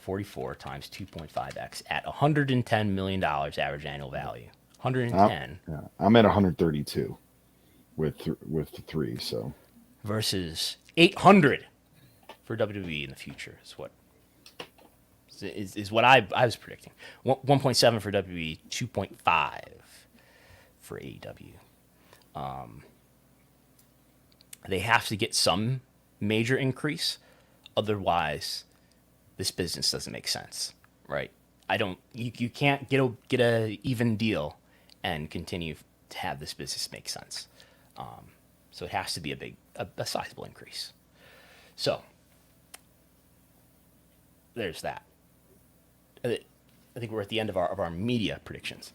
44 times 2.5x at $110 million average annual value. 110 I'm at 132 with the 3. So versus 800 for WWE in the future is what I was predicting. 1.7 for WWE, 2.5 for AEW. They have to get some major increase, otherwise this business doesn't make sense, right? You can't get a even deal and continue to have this business make sense. So it has to be a sizable increase. So there's that. I think we're at the end of our media predictions.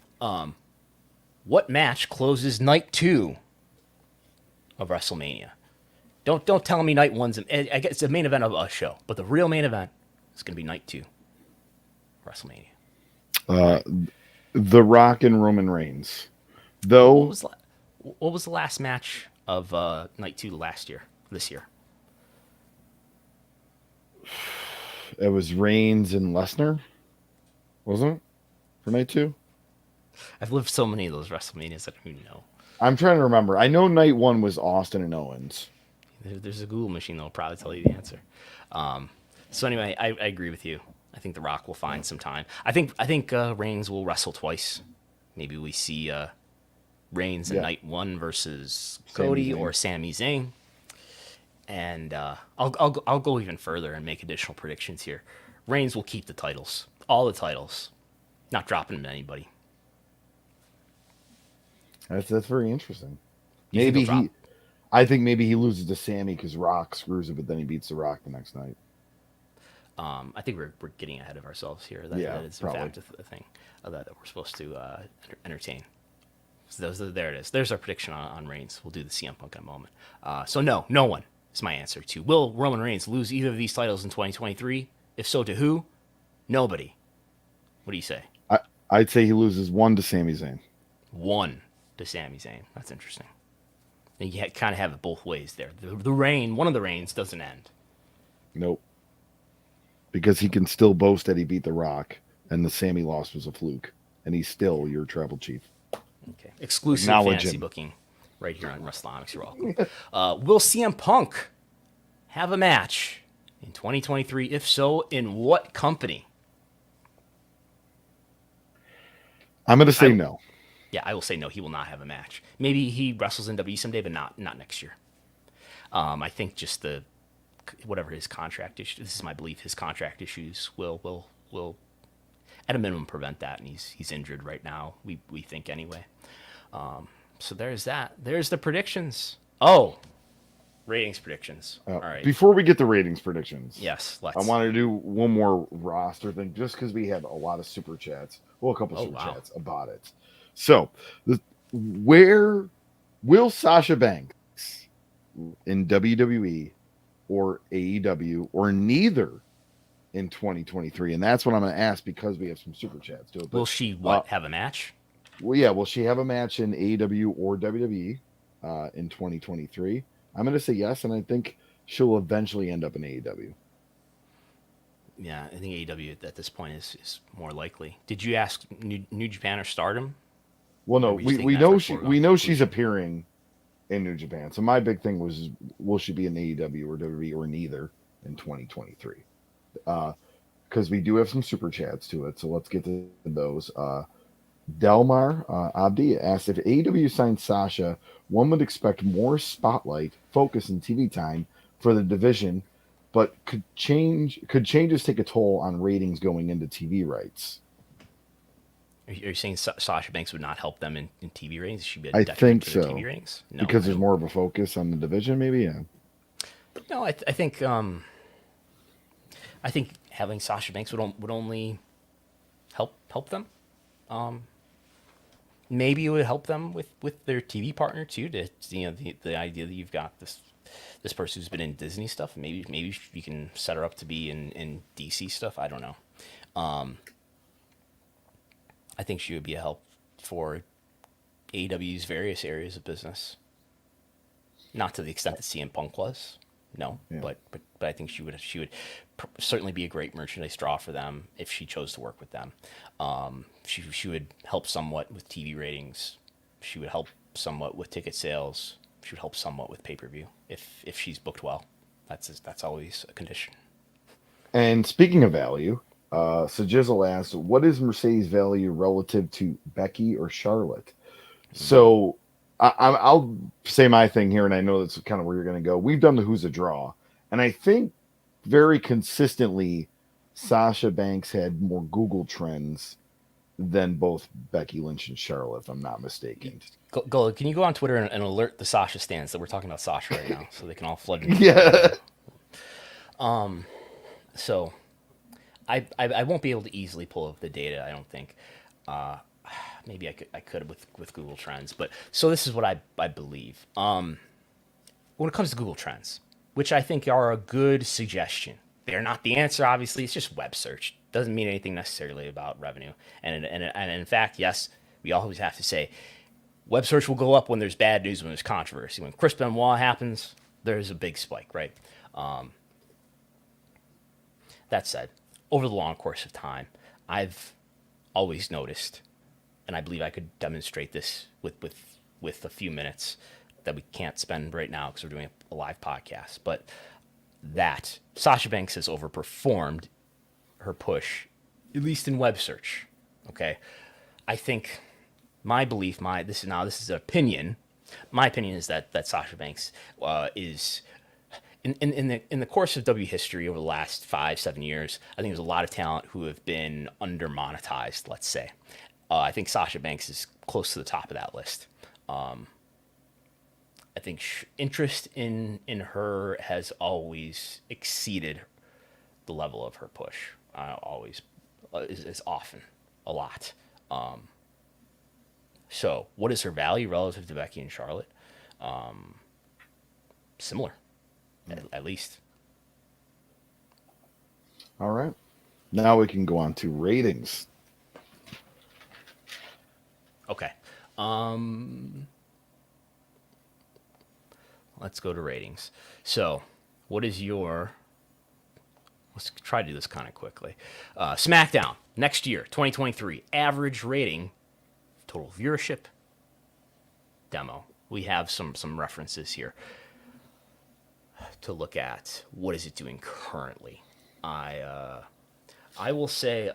What match closes night 2 of WrestleMania? Don't tell me night 1's. I guess it's the main event of a show, but the real main event is going to be night 2, WrestleMania. The Rock and Roman Reigns, though. What was the last match of night 2 this year? It was Reigns and Lesnar, wasn't it? For night 2? I've lived so many of those WrestleManias that I don't even know. I'm trying to remember. I know night 1 was Austin and Owens. There's a Google machine that'll probably tell you the answer. So anyway, I agree with you. I think The Rock will find some time. I think Reigns will wrestle twice. Maybe we see Reigns in night 1 versus Cody or Sami Zayn. And I'll go even further and make additional predictions here. Reigns will keep the titles, all the titles, not dropping them to anybody. That's very interesting. I think maybe he loses to Sammy because Rock screws it, but then he beats The Rock the next night. I think we're getting ahead of ourselves here. That is in fact a thing that we're supposed to entertain. So there it is. There's our prediction on Reigns. We'll do the CM Punk in a moment. So no one is my answer to. Will Roman Reigns lose either of these titles in 2023? If so, to who? Nobody. What do you say? I'd say he loses 1 to Sami Zayn. 1 to Sami Zayn. That's interesting. And you kind of have it both ways there. The reign, one of the reigns, doesn't end. Nope. Because he can still boast that he beat The Rock, and the Sammy loss was a fluke, and he's still your tribal chief. Okay. Exclusive fantasy booking right here on Wrestlenomics. You're welcome. Will CM Punk have a match in 2023? If so, in what company? I'm going to say no. Yeah, I will say no. He will not have a match. Maybe he wrestles in WWE someday, but not next year. I think just whatever his contract issues. This is my belief. His contract issues will at a minimum prevent that, and he's injured right now. We think anyway. So there's that. There's the predictions. Oh, ratings predictions. All right. Before we get the ratings predictions, yes, I want to do one more roster thing, just because we had a lot of super chats. Well, a couple super chats about it. So, where will Sasha Banks in WWE or AEW or neither in 2023? And that's what I'm going to ask because we have some super chats to it. Will she have a match? Well, yeah. Will she have a match in AEW or WWE in 2023? I'm going to say yes, and I think she'll eventually end up in AEW. Yeah, I think AEW at this point is more likely. Did you ask New Japan or Stardom? Well, no, we know she's appearing in New Japan. So my big thing was, will she be in AEW or WWE or neither in 2023? Because we do have some super chats to it. So let's get to those. Delmar Abdi asked, if AEW signs Sasha, one would expect more spotlight, focus, and TV time for the division, but could changes take a toll on ratings going into TV rights? Are you saying Sasha Banks would not help them in TV ratings? She'd be I think so. TV ratings? No, because there's more of a focus on the division, maybe. Yeah. No, I think having Sasha Banks would only help them. Maybe it would help them with their TV partner too. To the idea that you've got this person who's been in Disney stuff. Maybe you can set her up to be in DC stuff. I don't know. I think she would be a help for AEW's various areas of business. Not to the extent that CM Punk was, No, Yeah. but I think she would certainly be a great merchandise draw for them if she chose to work with them. She would help somewhat with TV ratings. She would help somewhat with ticket sales. She would help somewhat with pay-per-view if she's booked well. That's always a condition. And speaking of value, so Jizzle asked, what is Mercedes' value relative to Becky or Charlotte? So I'll say my thing here, and I know that's kind of where you're going to go. We've done the Who's a Draw, and I think very consistently Sasha Banks had more Google trends than both Becky Lynch and Charlotte, if I'm not mistaken. Go. Can you go on Twitter and alert the Sasha stands that we're talking about Sasha right now, so they can all flood into Yeah. So I won't be able to easily pull up the data, I don't think. Maybe I could with Google Trends, but so this is what I believe. When it comes to Google Trends, which I think are a good suggestion, they're not the answer. Obviously, it's just web search. Doesn't mean anything necessarily about revenue. And in fact, yes, we always have to say web search will go up when there's bad news, when there's controversy. When Chris Benoit happens, there's a big spike, right? That said, over the long course of time, I've always noticed, and I believe I could demonstrate this with a few minutes that we can't spend right now because we're doing a live podcast, but that Sasha Banks has overperformed her push, at least in web search. Okay, I think my belief, this is an opinion. My opinion is that Sasha Banks is in the course of W history over the last 5-7 years. I think there's a lot of talent who have been under monetized. Let's say, I think Sasha Banks is close to the top of that list. I think interest in her has always exceeded the level of her push. Always is often a lot. So, what is her value relative to Becky and Charlotte? Similar, at least. All right. Now we can go on to ratings. Okay. Let's go to ratings. So, what is your... Let's try to do this kind of quickly. Smackdown, next year, 2023. Average rating, total viewership, demo. We have some references here to look at. What is it doing currently? I will say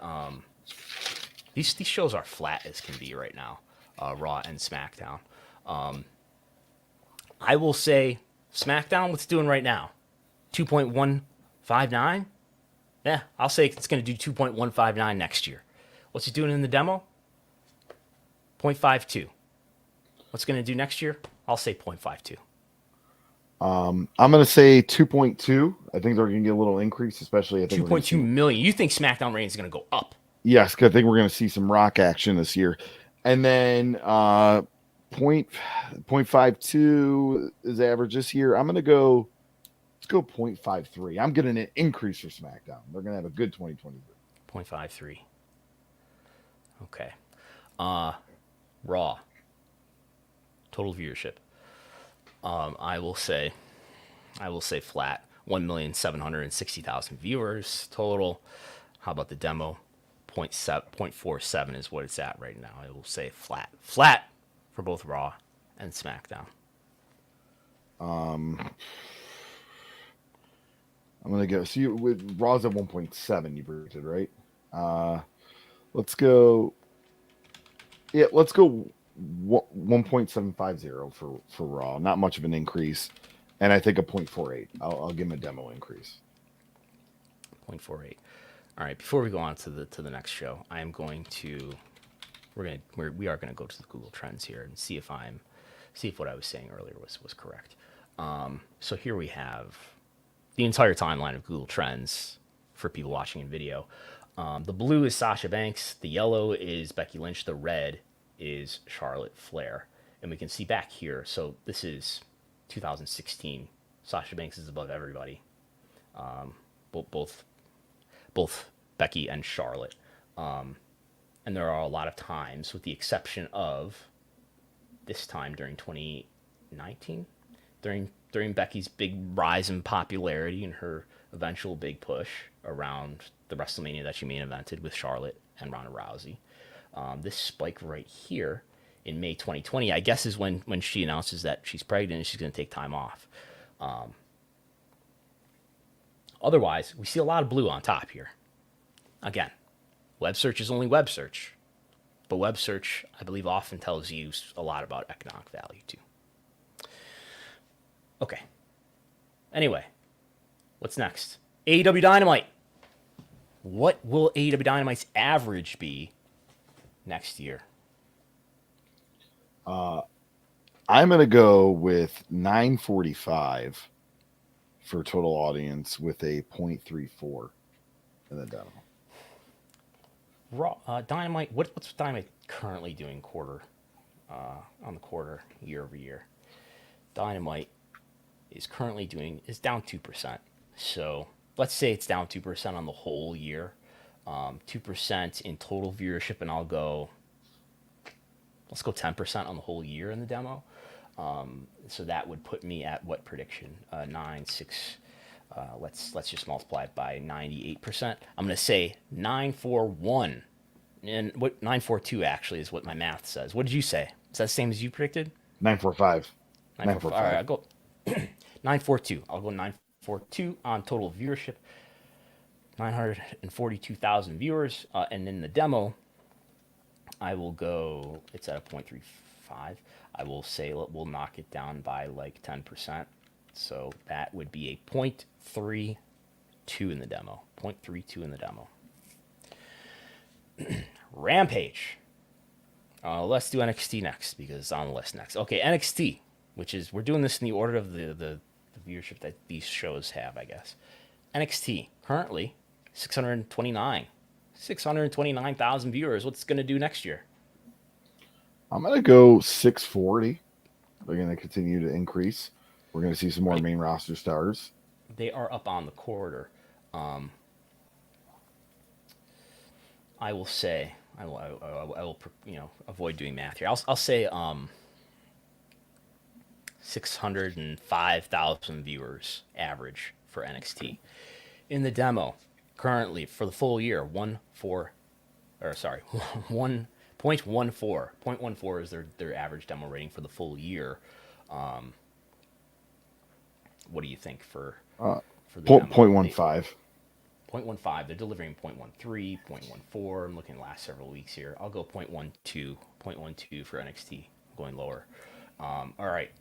these shows are flat as can be right now, Raw and Smackdown. I will say SmackDown, what's it doing right now? 2.159? Yeah, I'll say it's going to do 2.159 next year. What's it doing in the demo? 0.52. What's it going to do next year? I'll say 0.52. I'm going to say 2.2. I think they're going to get a little increase, especially I think 2.2 million. You think SmackDown ratings is going to go up? Yes, because I think we're going to see some Rock action this year. And then 0.52 is average this year. I'm going to go, let's go 0.53. I'm getting an increase for SmackDown. They're going to have a good 2023. 0.53. Okay. Raw. Total viewership. I will say flat. 1,760,000 viewers total. How about the demo? 0.47 is what it's at right now. I will say flat. Flat for both Raw and SmackDown. I'm going to go. So you, with Raw's at 1.7, you predicted, right? Let's go. Yeah, let's go 1.750 for Raw. Not much of an increase. And I think a 0.48. I'll give him a demo increase. 0.48. All right. Before we go on to the next show, I am going to we are going to go to the Google Trends here and see if what I was saying earlier was correct. So here we have the entire timeline of Google Trends for people watching in video. The blue is Sasha Banks. The yellow is Becky Lynch. The red is Charlotte Flair. And we can see back here. So this is 2016. Sasha Banks is above everybody. Both Becky and Charlotte. And there are a lot of times, with the exception of this time during 2019, during during Becky's big rise in popularity and her eventual big push around the WrestleMania that she main evented with Charlotte and Ronda Rousey. This spike right here in May 2020, I guess, is when she announces that she's pregnant and she's going to take time off. Otherwise, we see a lot of blue on top here. Again, web search is only web search. But web search, I believe, often tells you a lot about economic value, too. Okay. Anyway, what's next? AEW Dynamite. What will AEW Dynamite's average be next year? I'm going to go with 945 for total audience with a 0.34 in the demo. Raw, Dynamite. What's Dynamite currently doing on the quarter year over year? Dynamite is down 2%. So let's say it's down 2% on the whole year, 2% in total viewership, and let's go 10% on the whole year in the demo. So that would put me at what prediction? 9.6. Let's just multiply it by 98%. I'm going to say 941, and what 942 actually is what my math says. What did you say? Is that the same as you predicted? 945. 945. All right, I'll go 942. I'll go 942 on total viewership. 942,000 viewers, and in the demo, I will go. It's at a 0.35. I will say we'll knock it down by like 10%. So that would be a 0.32 in the demo. 0.32 in the demo. Rampage. Let's do NXT next because it's on the list next. Okay, NXT, which is, we're doing this in the order of the viewership that these shows have, I guess. NXT, currently 629,000 viewers. What's it going to do next year? I'm going to go 640. They're going to continue to increase. We're going to see some more main roster stars. They are up on the quarter. I will say, I will avoid doing math here. I'll say 605,000 viewers average for NXT. In the demo, currently for the full year, 1.14. 0.14 is their average demo rating for the full year. What do you think for the 0.15? 0.15. They're delivering 0.13, 0.14. I'm looking at the last several weeks here. I'll go 0.12. 0.12 for NXT. I'm going lower. All right.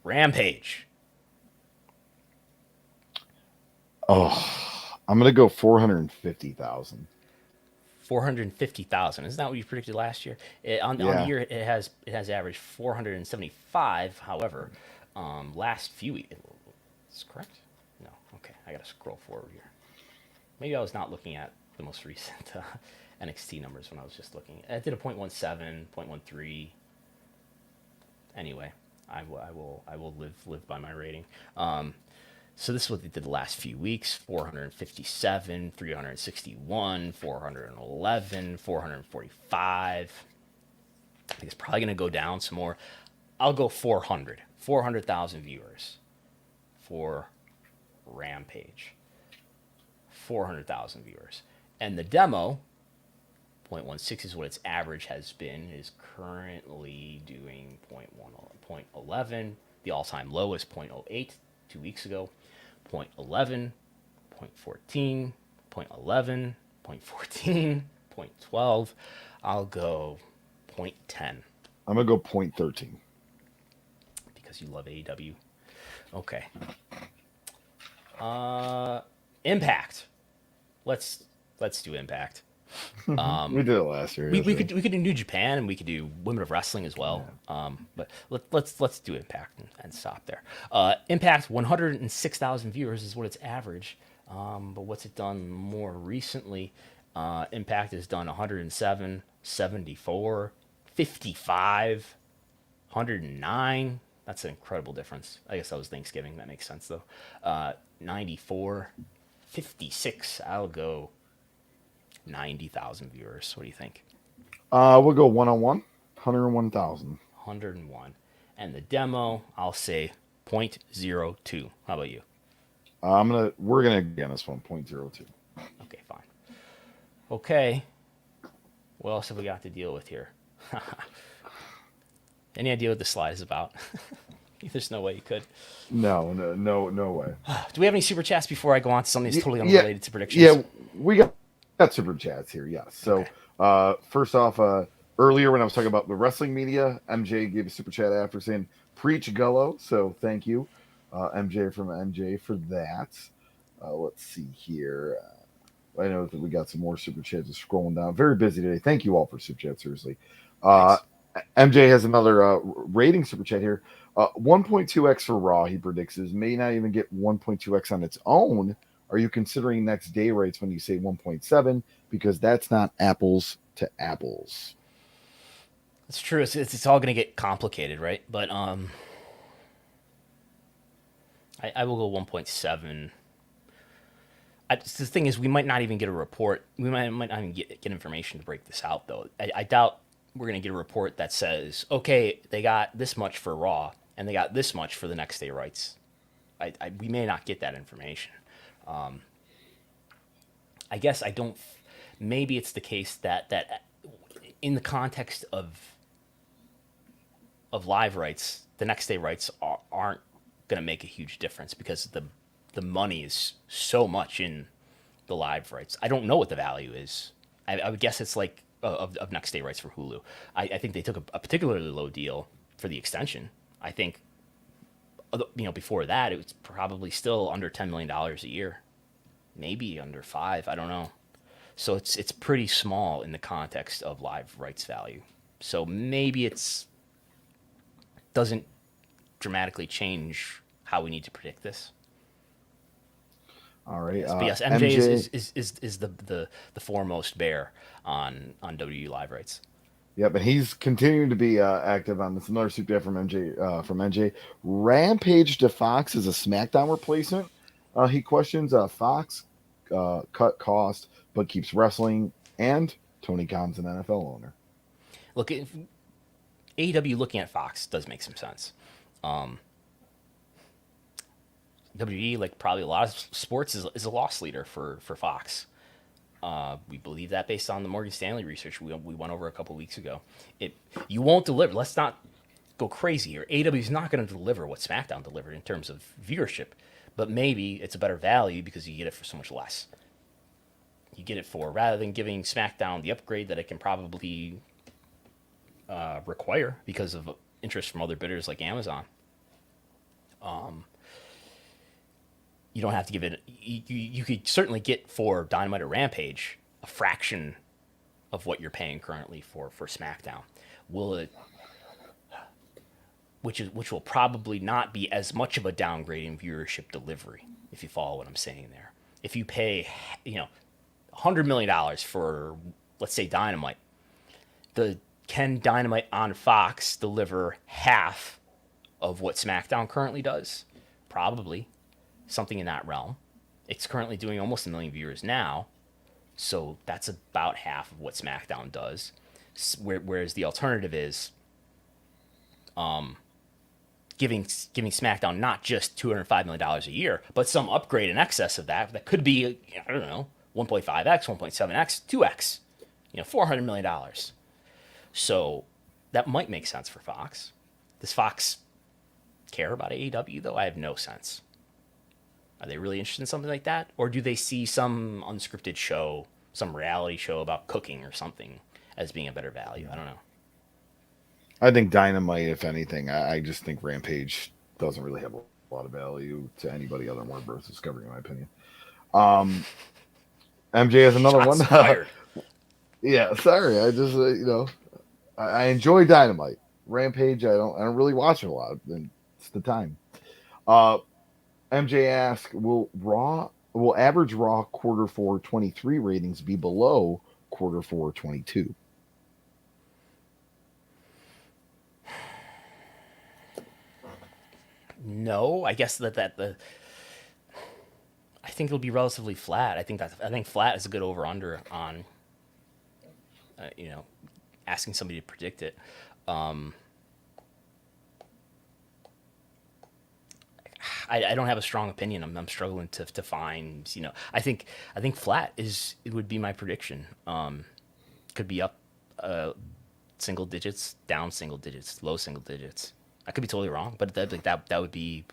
Rampage. Oh, I'm going to go 450,000. 450,000. Isn't that what you predicted last year? On the year, it has averaged 475. However, last few weeks, is correct? No. Okay, I gotta scroll forward here. Maybe I was not looking at the most recent NXT numbers when I was just looking. I did a 0.17, 0.13. Anyway, I will live by my rating. So this is what they did the last few weeks: 457, 361, 411, 445. I think it's probably going to go down some more. I'll go 400,000 viewers for Rampage. 400,000 viewers. And the demo, 0.16 is what its average has been, is currently doing 0.11. The all-time low is 0.08 2 weeks ago. 0.11, 0.14, 0.11, 0.14, 0.12. I'll go 0.10. I'm going to go 0.13. Because you love AEW. Okay. Impact. Let's do Impact. We did it last year. We could do New Japan, and we could do Women of Wrestling as well. Yeah. But let's do Impact and stop there. Impact 106,000 viewers is what its average. But what's it done more recently? Impact has done 107, 74, 55, 109. That's an incredible difference. I guess that was Thanksgiving. That makes sense though. 94, 56. I'll go 90,000 viewers. What do you think? We'll go 101, 101,000. 101. And the demo, I'll say 0.02. How about you? We're gonna agree on this one, 0.02. Okay, fine. Okay. What else have we got to deal with here? Any idea what the slide is about? There's no way you could. No way. Do we have any super chats before I go on to something that's totally Yeah, unrelated to predictions? yeah, we got super chats here. Yes. So, Okay. first off, earlier when I was talking about the wrestling media, MJ gave a super chat after saying "Preach Gullo." So thank you, MJ from MJ for that. Let's see here. I know that we got some more super chats. Just scrolling down. Very busy today. Thank you all for super chat. Seriously. Uh, Thanks. MJ has another rating super chat here. 1.2x for Raw, he predicts, is may not even get 1.2x on its own. Are you considering next day rates when you say 1.7? Because that's not apples to apples. It's true. It's all going to get complicated, right? But I will go 1.7. The thing is, we might not even get a report. We might not even get information to break this out, though. I doubt we're going to get a report that says, okay, they got this much for Raw, and they got this much for the next day rights. We may not get that information. I guess I don't. Maybe it's the case that in the context of live rights, the next day rights aren't going to make a huge difference because the money is so much in the live rights. I don't know what the value is. I would guess it's like of next day rights for Hulu. I think they took a particularly low deal for the extension. I think before that it was probably still under $10 million a year, maybe under 5. I don't know. So it's pretty small in the context of live rights value. So maybe it's doesn't dramatically change how we need to predict this. All right. But yes, MJ is the foremost bear on WWE live rights. Yep, and he's continuing to be active on this. Another super chat from MJ. From MJ, Rampage to Fox is a SmackDown replacement. He questions Fox cut cost but keeps wrestling, and Tony Khan's an NFL owner. Look, AEW looking at Fox does make some sense. WWE, like probably a lot of sports, is a loss leader for Fox. We believe that based on the Morgan Stanley research we went over a couple weeks ago. You won't deliver. Let's not go crazy here. AEW is not going to deliver what SmackDown delivered in terms of viewership, but maybe it's a better value because you get it for so much less. You get it for, rather than giving SmackDown the upgrade that it can probably require because of interest from other bidders like Amazon. You don't have to give it. You could certainly get for Dynamite or Rampage a fraction of what you're paying currently for SmackDown. Will it? Which will probably not be as much of a downgrade in viewership delivery, if you follow what I'm saying there. If you pay, $100 million for, let's say, Dynamite, can Dynamite on Fox deliver half of what SmackDown currently does? Probably. Something in that realm. It's currently doing almost 1 million viewers now, so that's about half of what SmackDown does. Whereas the alternative is giving SmackDown not just $205 million a year, but some upgrade in excess of that. That could be, I don't know, 1.5x, 1.7x, 2x, $400 million. So that might make sense for Fox. Does Fox care about AEW, though? I have no sense. Are they really interested in something like that? Or do they see some unscripted show, some reality show about cooking or something as being a better value? I don't know. I think Dynamite, if anything. I just think Rampage doesn't really have a lot of value to anybody other than Warner Bros. Discovery, in my opinion. MJ has another Shots one. fired. Yeah, sorry. I just I enjoy Dynamite. Rampage, I don't really watch it a lot. And it's the time. MJ asks, will average Raw quarter 4 23 ratings be below quarter 4 22? No, I guess I think it'll be relatively flat. I think flat is a good over under on asking somebody to predict it. I don't have a strong opinion. I'm struggling to find, I think flat it would be my prediction. Could be up single digits, down single digits, low single digits. I could be totally wrong, but that would be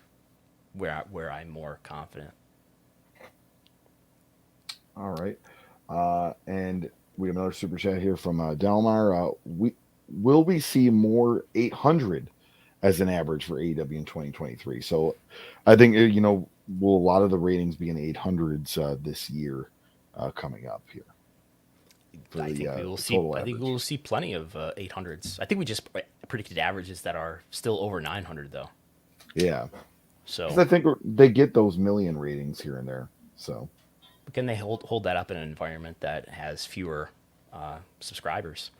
where I'm more confident. All right. And we have another super chat here from Delmar. Will we see more 800 as an average for AEW in 2023? So I think, will a lot of the ratings be in 800s this year coming up here? I think we will see. I think we will see plenty of 800s. I think we just predicted averages that are still over 900 though. Yeah. So I think they get those million ratings here and there. So can they hold that up in an environment that has fewer subscribers?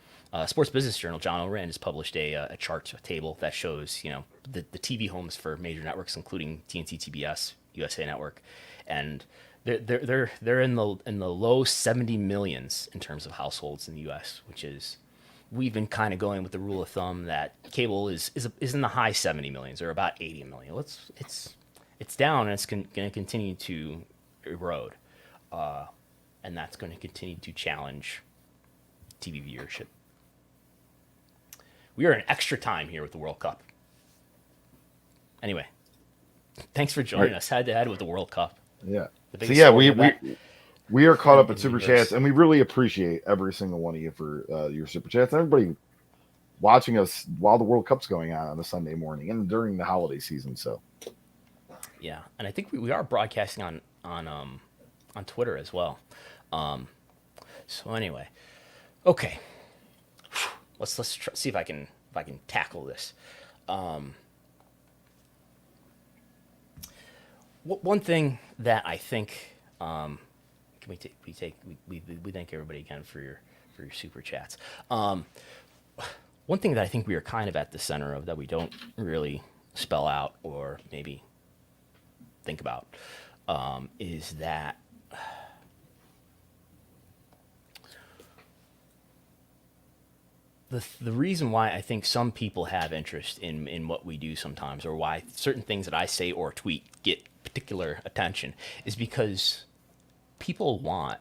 Sports Business Journal, John Oren, has published a chart, a table that shows the TV homes for major networks, including TNT, TBS, USA Network, and they're in the low 70 millions in terms of households in the U.S., which is, we've been kind of going with the rule of thumb that cable is in the high 70 millions or about 80 million. It's down, and it's going to continue to erode, and that's going to continue to challenge TV viewership. We are in extra time here with the World Cup. Anyway, thanks for joining us head to head with the World Cup. Yeah. So yeah, we are caught up at super chats, and we really appreciate every single one of you for your super chats. Everybody watching us while the World Cup's going on a Sunday morning and during the holiday season. So yeah, and I think we are broadcasting on Twitter as well. So anyway, okay, let's see if I can tackle this. One thing that I think we thank everybody again for your super chats. One thing that I think we are kind of at the center of that we don't really spell out or maybe think about is that the reason why I think some people have interest in what we do sometimes, or why certain things that I say or tweet get particular attention, is because people want,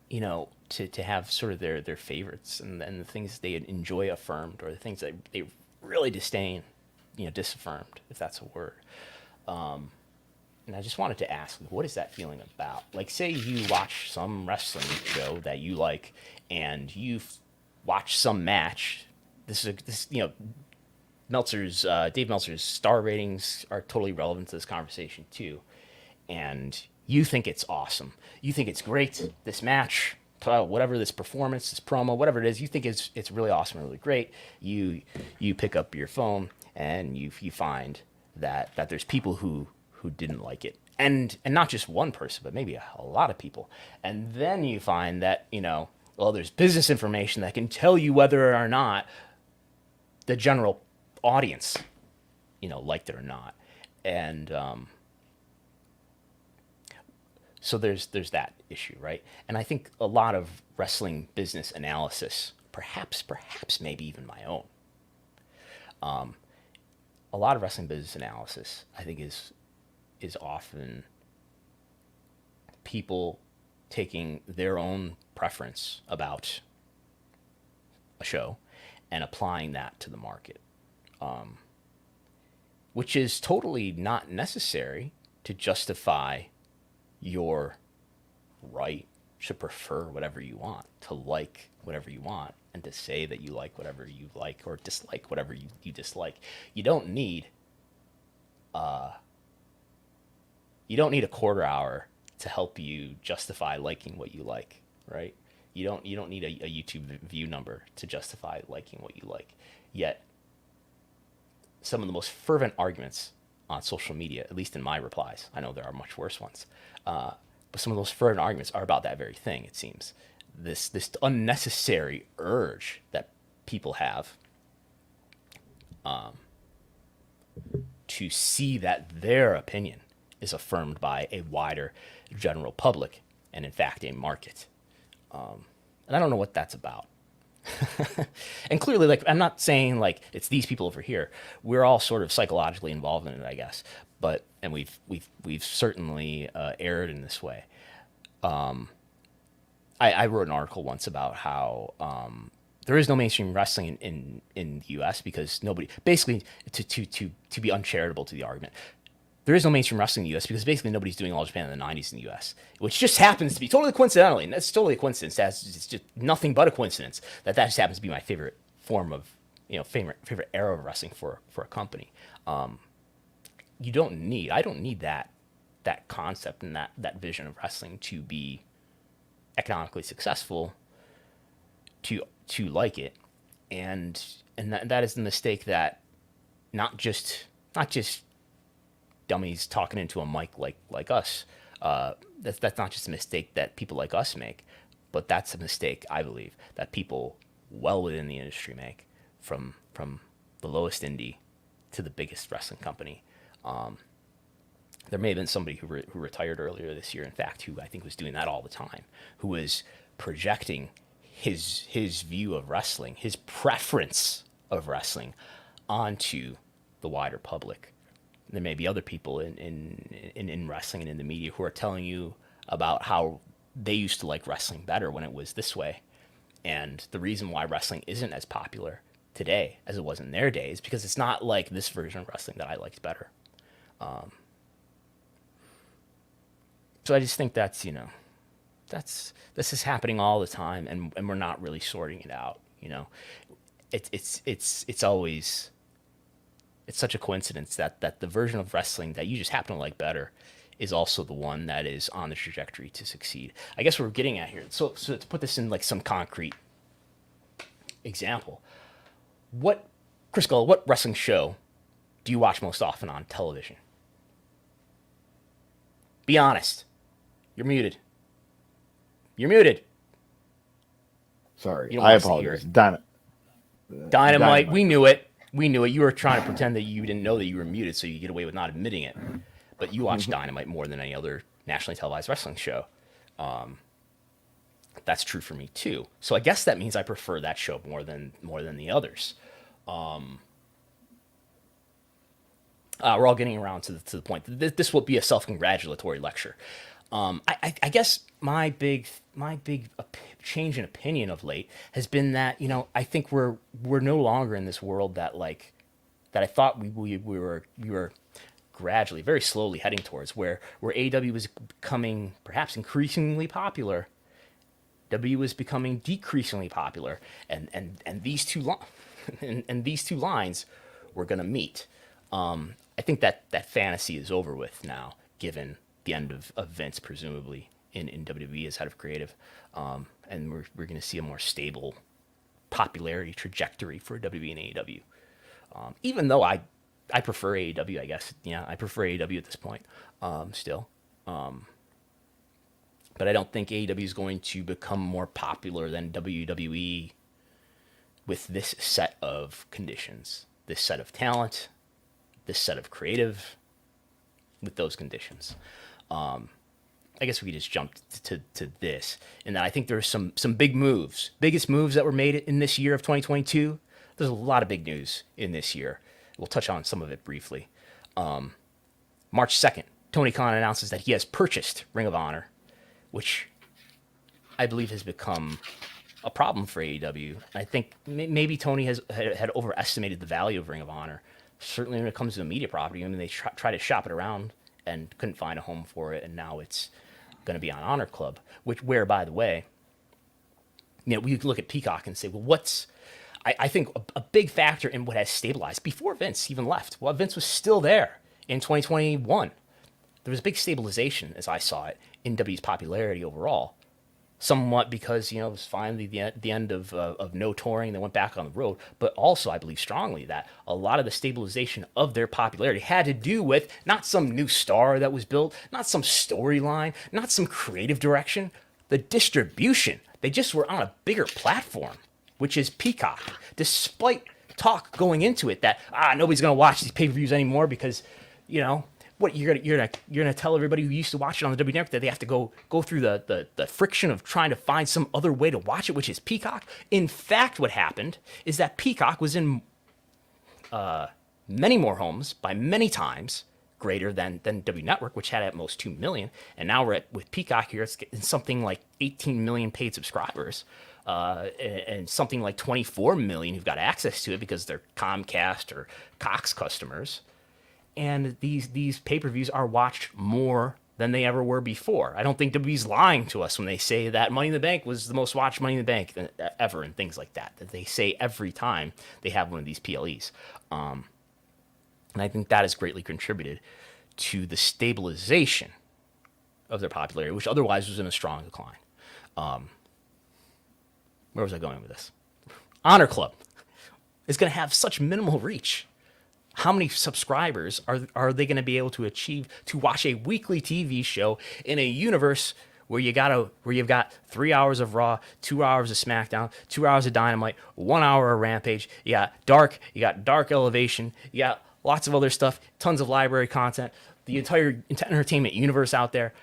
to have sort of their favorites and the things they enjoy affirmed, or the things that they really disdain, disaffirmed, if that's a word. And I just wanted to ask, what is that feeling about? Like, say you watch some wrestling show that you like, and you've watched some match. Dave Meltzer's star ratings are totally relevant to this conversation too. And you think it's awesome. You think it's great. This match, whatever, this performance, this promo, whatever it is, you think it's really awesome and really great. You pick up your phone and you find that there's people who didn't like it. And not just one person, but maybe a lot of people. And then you find that, there's business information that can tell you whether or not the general audience, liked it or not. And so there's that issue, right? And I think a lot of wrestling business analysis, perhaps maybe even my own, a lot of wrestling business analysis, I think, is often people taking their own preference about a show and applying that to the market, which is totally not necessary to justify your right to prefer whatever you want, to like whatever you want, and to say that you like whatever you like or dislike whatever you dislike. You don't need a quarter hour to help you justify liking what you like, right? You don't need a YouTube view number to justify liking what you like. Yet, some of the most fervent arguments on social media, at least in my replies, I know there are much worse ones, but some of those fervent arguments are about that very thing, it seems. This unnecessary urge that people have to see that their opinion is affirmed by a wider general public and, in fact, a market. And I don't know what that's about. And clearly, like, I'm not saying like it's these people over here. We're all sort of psychologically involved in it, I guess. But and we've certainly erred in this way. I wrote an article once about how there is no mainstream wrestling in the U.S. because nobody, basically, to be uncharitable to the argument, there is no mainstream wrestling in the U.S. because basically nobody's doing All Japan in the 90s in the U.S., which just happens to be totally coincidentally, and that's totally a coincidence. It's just nothing but a coincidence that just happens to be my favorite form of, favorite era of wrestling for a company. I don't need that concept and that vision of wrestling to be economically successful to like it, and that is the mistake that not just dummies talking into a mic like us. That's not just a mistake that people like us make, but that's a mistake I believe that people well within the industry make, from the lowest indie to the biggest wrestling company. There may have been somebody who retired earlier this year, in fact, who I think was doing that all the time, who was projecting his view of wrestling, his preference of wrestling, onto the wider public. There may be other people in wrestling and in the media who are telling you about how they used to like wrestling better when it was this way. And the reason why wrestling isn't as popular today as it was in their days, because it's not like this version of wrestling that I liked better. So I just think that's this is happening all the time, and we're not really sorting it out. It's always, it's such a coincidence that the version of wrestling that you just happen to like better is also the one that is on the trajectory to succeed. I guess what we're getting at here. So to put this in like some concrete example, Chris Gullo, what wrestling show do you watch most often on television? Be honest. You're muted. You're muted. Sorry, I apologize. Dynamite. We knew it. You were trying to pretend that you didn't know that you were muted so you get away with not admitting it. But you watch Dynamite more than any other nationally televised wrestling show. That's true for me too. So I guess that means I prefer that show more than the others. We're all getting around to the point. This will be a self-congratulatory lecture. I guess my big change in opinion of late has been that I think we're no longer in this world that I thought we were gradually, very slowly heading towards, where AEW was becoming perhaps increasingly popular, W was becoming decreasingly popular, and these two lines were going to meet. I think that fantasy is over with now, given the end of Vince, presumably, in WWE as head of creative. And we're going to see a more stable popularity trajectory for WWE and AEW. Even though I prefer AEW, I guess. Yeah, I prefer AEW at this point still. But I don't think AEW is going to become more popular than WWE with this set of conditions, this set of talent, this set of creative, with those conditions. I guess we could just jump to this, in that I think there's some big moves, biggest moves that were made in this year of 2022. There's a lot of big news in this year. We'll touch on some of it briefly. March 2nd, Tony Khan announces that he has purchased Ring of Honor, which I believe has become a problem for AEW. I think maybe Tony had overestimated the value of Ring of Honor. Certainly when it comes to a media property, I mean, they try to shop it around and couldn't find a home for it, and now it's going to be on Honor Club, where, by the way, we look at Peacock and say, well, I think a big factor in what has stabilized before Vince even left, while Vince was still there in 2021, there was a big stabilization, as I saw it, in W's popularity overall. Somewhat because, it was finally the end of no touring. They went back on the road. But also, I believe strongly that a lot of the stabilization of their popularity had to do with not some new star that was built, not some storyline, not some creative direction, the distribution. They just were on a bigger platform, which is Peacock. Despite talk going into it that, nobody's going to watch these pay-per-views anymore because, What you're gonna tell everybody who used to watch it on the WWE Network that they have to go through the friction of trying to find some other way to watch it, which is Peacock? In fact, what happened is that Peacock was in many more homes by many times greater than W Network, which had at most 2 million, and now with Peacock here, it's something like 18 million paid subscribers, and something like 24 million who've got access to it because they're Comcast or Cox customers. And these pay-per-views are watched more than they ever were before. I don't think WWE's lying to us when they say that Money in the Bank was the most watched Money in the Bank ever and things like that they say every time they have one of these PLEs. And I think that has greatly contributed to the stabilization of their popularity, which otherwise was in a strong decline. Where was I going with this? Honor Club is going to have such minimal reach. How many subscribers are they going to be able to achieve to watch a weekly TV show in a universe where you've got 3 hours of Raw, 2 hours of Smackdown, 2 hours of Dynamite, 1 hour of Rampage, you got Dark Elevation, you got lots of other stuff, tons of library content, the entire entertainment universe out there.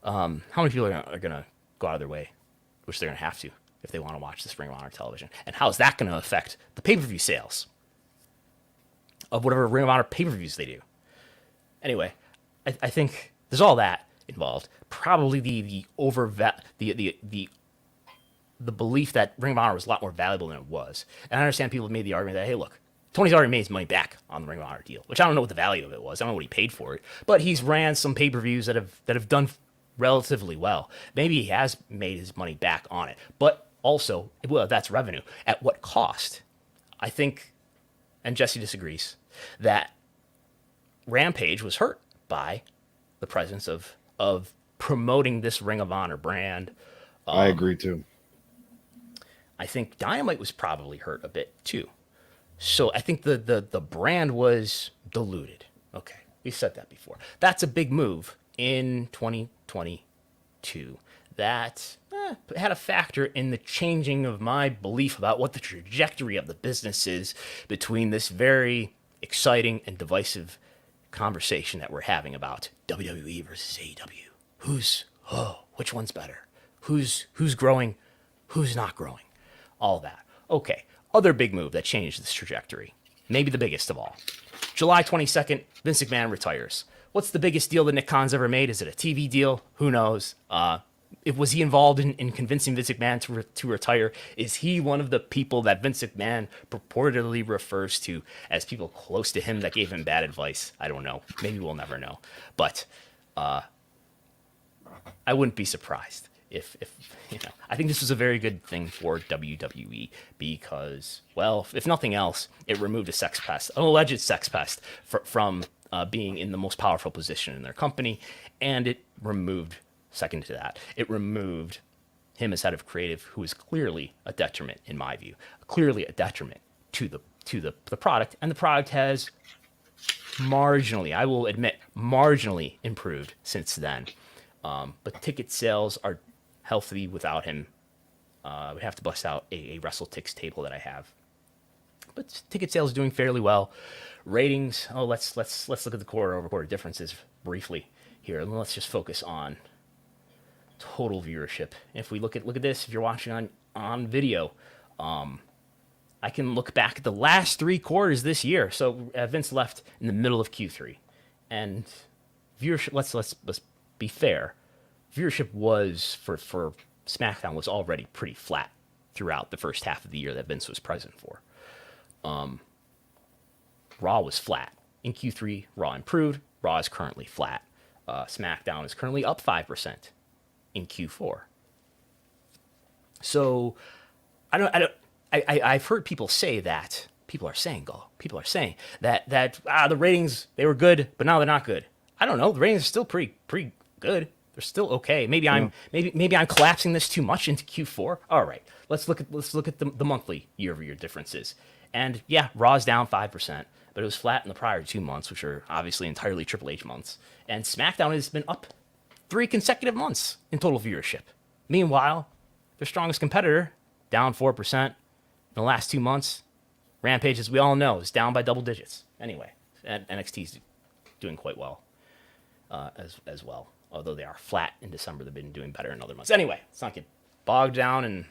How many people are going to go out of their way, which they're going to have to if they want to watch this Ring of Honor television? And how is that going to affect the pay-per-view sales of whatever Ring of Honor pay-per-views they do? Anyway, I think there's all that involved. Probably the belief that Ring of Honor was a lot more valuable than it was. And I understand people have made the argument that, hey, look, Tony's already made his money back on the Ring of Honor deal, which I don't know what the value of it was. I don't know what he paid for it, but he's ran some pay-per-views that have done relatively well. Maybe he has made his money back on it, but also, well, that's revenue. At what cost? I think, and Jesse disagrees, that Rampage was hurt by the presence of promoting this Ring of Honor brand. I agree too. I think Dynamite was probably hurt a bit too. So I think the brand was diluted. Okay, we said that before. That's a big move in 2022. That had a factor in the changing of my belief about what the trajectory of the business is between this very exciting and divisive conversation that we're having about WWE versus AEW. Which one's better? Who's growing? Who's not growing? All that. Okay. Other big move that changed this trajectory, maybe the biggest of all. July 22nd, Vince McMahon retires. What's the biggest deal that Nick Khan's ever made? Is it a TV deal? Who knows? Was he involved in convincing Vince McMahon to retire? Is he one of the people that Vince McMahon purportedly refers to as people close to him that gave him bad advice? I don't know. Maybe we'll never know. But I wouldn't be surprised if I think this was a very good thing for WWE because, well, if nothing else, it removed a sex pest, an alleged sex pest, from being in the most powerful position in their company, and it removed. Second to that, it removed him as head of creative, who is clearly a detriment, in my view, clearly a detriment to the product, and the product has marginally, I will admit, marginally improved since then. But ticket sales are healthy without him. We have to bust out a WrestleTix table that I have, but ticket sales are doing fairly well. Ratings. Oh, let's look at the quarter-over-quarter differences briefly here, and let's just focus on total viewership. If we look at this, if you're watching on video, I can look back at the last 3 quarters this year. So Vince left in the middle of Q3, and viewership. Let's be fair. Viewership was for SmackDown was already pretty flat throughout the first half of the year that Vince was present for. Raw was flat in Q3. Raw improved. Raw is currently flat. SmackDown is currently up 5% in Q4. So I've heard people say that. People are saying that the ratings, they were good, but now they're not good. I don't know. The ratings are still pretty good. They're still okay. Maybe I'm collapsing this too much into Q4. All right, let's look at the monthly year-over-year differences. And yeah, Raw's down 5%, but it was flat in the prior 2 months, which are obviously entirely Triple H months. And SmackDown has been up 3 consecutive months in total viewership. Meanwhile, their strongest competitor down 4% in the last 2 months. Rampage, as we all know, is down by double digits. Anyway, and NXT's doing quite well. as well. Although they are flat in December, they've been doing better in other months. Anyway, let's not get bogged down in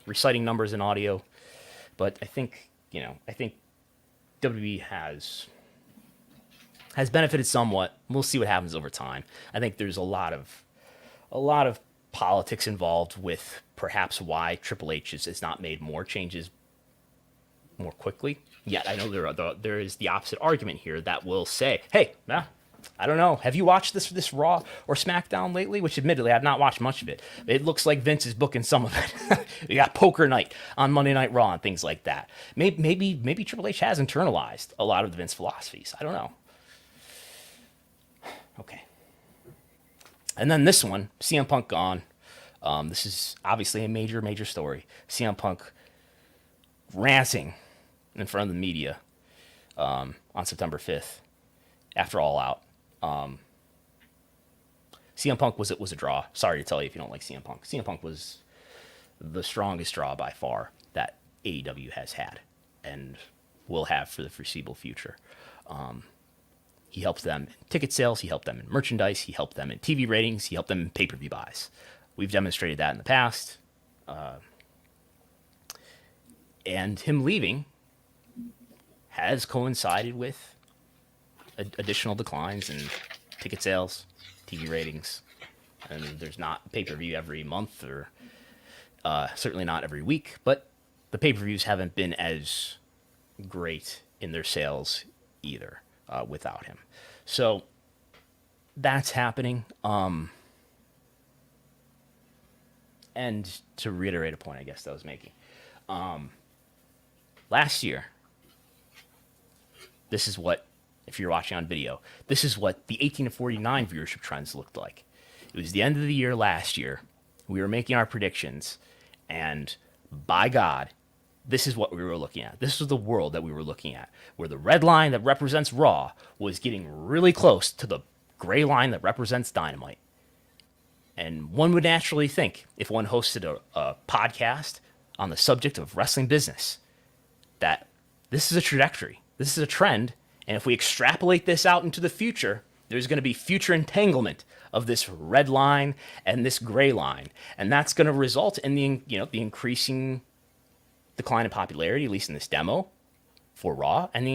reciting numbers and audio. But I think WWE has benefited somewhat. We'll see what happens over time. I think there's a lot of politics involved with perhaps why Triple H has not made more changes more quickly. Yet I know there is the opposite argument here that will say, hey, nah, I don't know. Have you watched this Raw or Smackdown lately? Which admittedly I've not watched much of it. It looks like Vince is booking some of it. You got Poker Night on Monday Night Raw and things like that. Maybe Triple H has internalized a lot of the Vince philosophies. I don't know. Okay. And then this one, CM Punk gone. This is obviously a major story. CM Punk ranting in front of the media on September 5th after All Out. CM Punk was a draw. Sorry to tell you if you don't like CM Punk. CM Punk was the strongest draw by far that AEW has had and will have for the foreseeable future. He helped them in ticket sales. He helped them in merchandise. He helped them in TV ratings. He helped them in pay-per-view buys. We've demonstrated that in the past. And him leaving has coincided with additional declines in ticket sales, TV ratings, and there's not pay-per-view every month or certainly not every week, but the pay-per-views haven't been as great in their sales either without him. So that's happening. And to reiterate a point, I guess that I was making, last year, this is what, if you're watching on video, this is what the 18 to 49 viewership trends looked like. It was the end of the year last year. We were making our predictions, and by God, this is what we were looking at. This was the world that we were looking at, where the red line that represents Raw was getting really close to the gray line that represents Dynamite. And one would naturally think, if one hosted a podcast on the subject of wrestling business, that this is a trajectory, this is a trend, and if we extrapolate this out into the future, there's going to be future entanglement of this red line and this gray line, and that's going to result in the increasing decline in popularity, at least in this demo, for Raw, and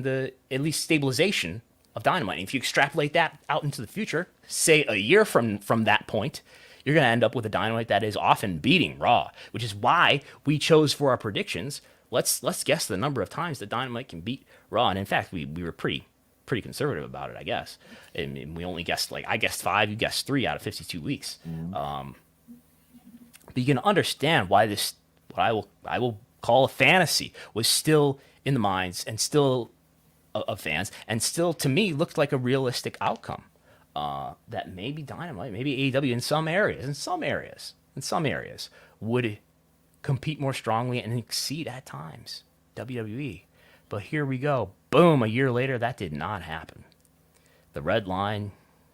the at least stabilization of Dynamite. And if you extrapolate that out into the future, say a year from that point, you're going to end up with a Dynamite that is often beating Raw, which is why we chose for our predictions. Let's guess the number of times that Dynamite can beat Raw. And in fact, we were pretty conservative about it, I guess. And we only guessed, I guessed 5, you guessed 3 out of 52 weeks. Mm-hmm. But you can understand why this, what I will call a fantasy, was still in the minds and still of fans, and still to me looked like a realistic outcome. That maybe Dynamite, maybe AEW in some areas would compete more strongly and exceed at times WWE. But here we go. Boom, a year later, that did not happen. The red line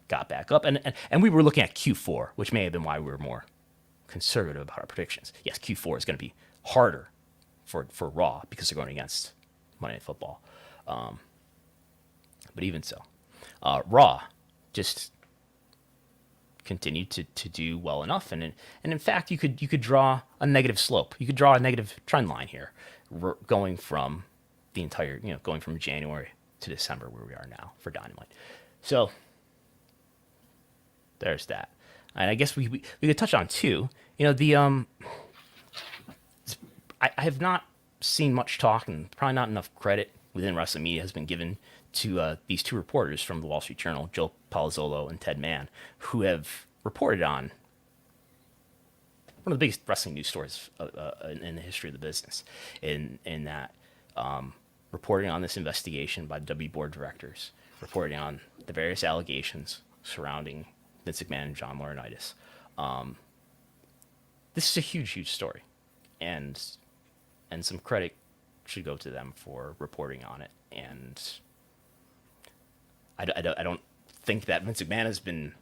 got back up, and we were looking at Q4, which may have been why we were more conservative about our predictions. Yes, Q4 is going to be harder for Raw because they're going against Monday Night Football. But even so, Raw just continued to do well enough, and in fact, you could draw a negative slope. You could draw a negative trend line here, going from the entire, going from January to December, where we are now for Dynamite. So there's that, and I guess we could touch on too. I have not seen much talk, and probably not enough credit within Wrestlemania has been given to these two reporters from the Wall Street Journal, Joe Palazzolo and Ted Mann, who have reported on one of the biggest wrestling news stories in the history of the business, in that reporting on this investigation by the W board directors, reporting on the various allegations surrounding Vince McMahon and John Laurinaitis. This is a huge story, and some credit should go to them for reporting on it. And I don't think that Vince McMahon has been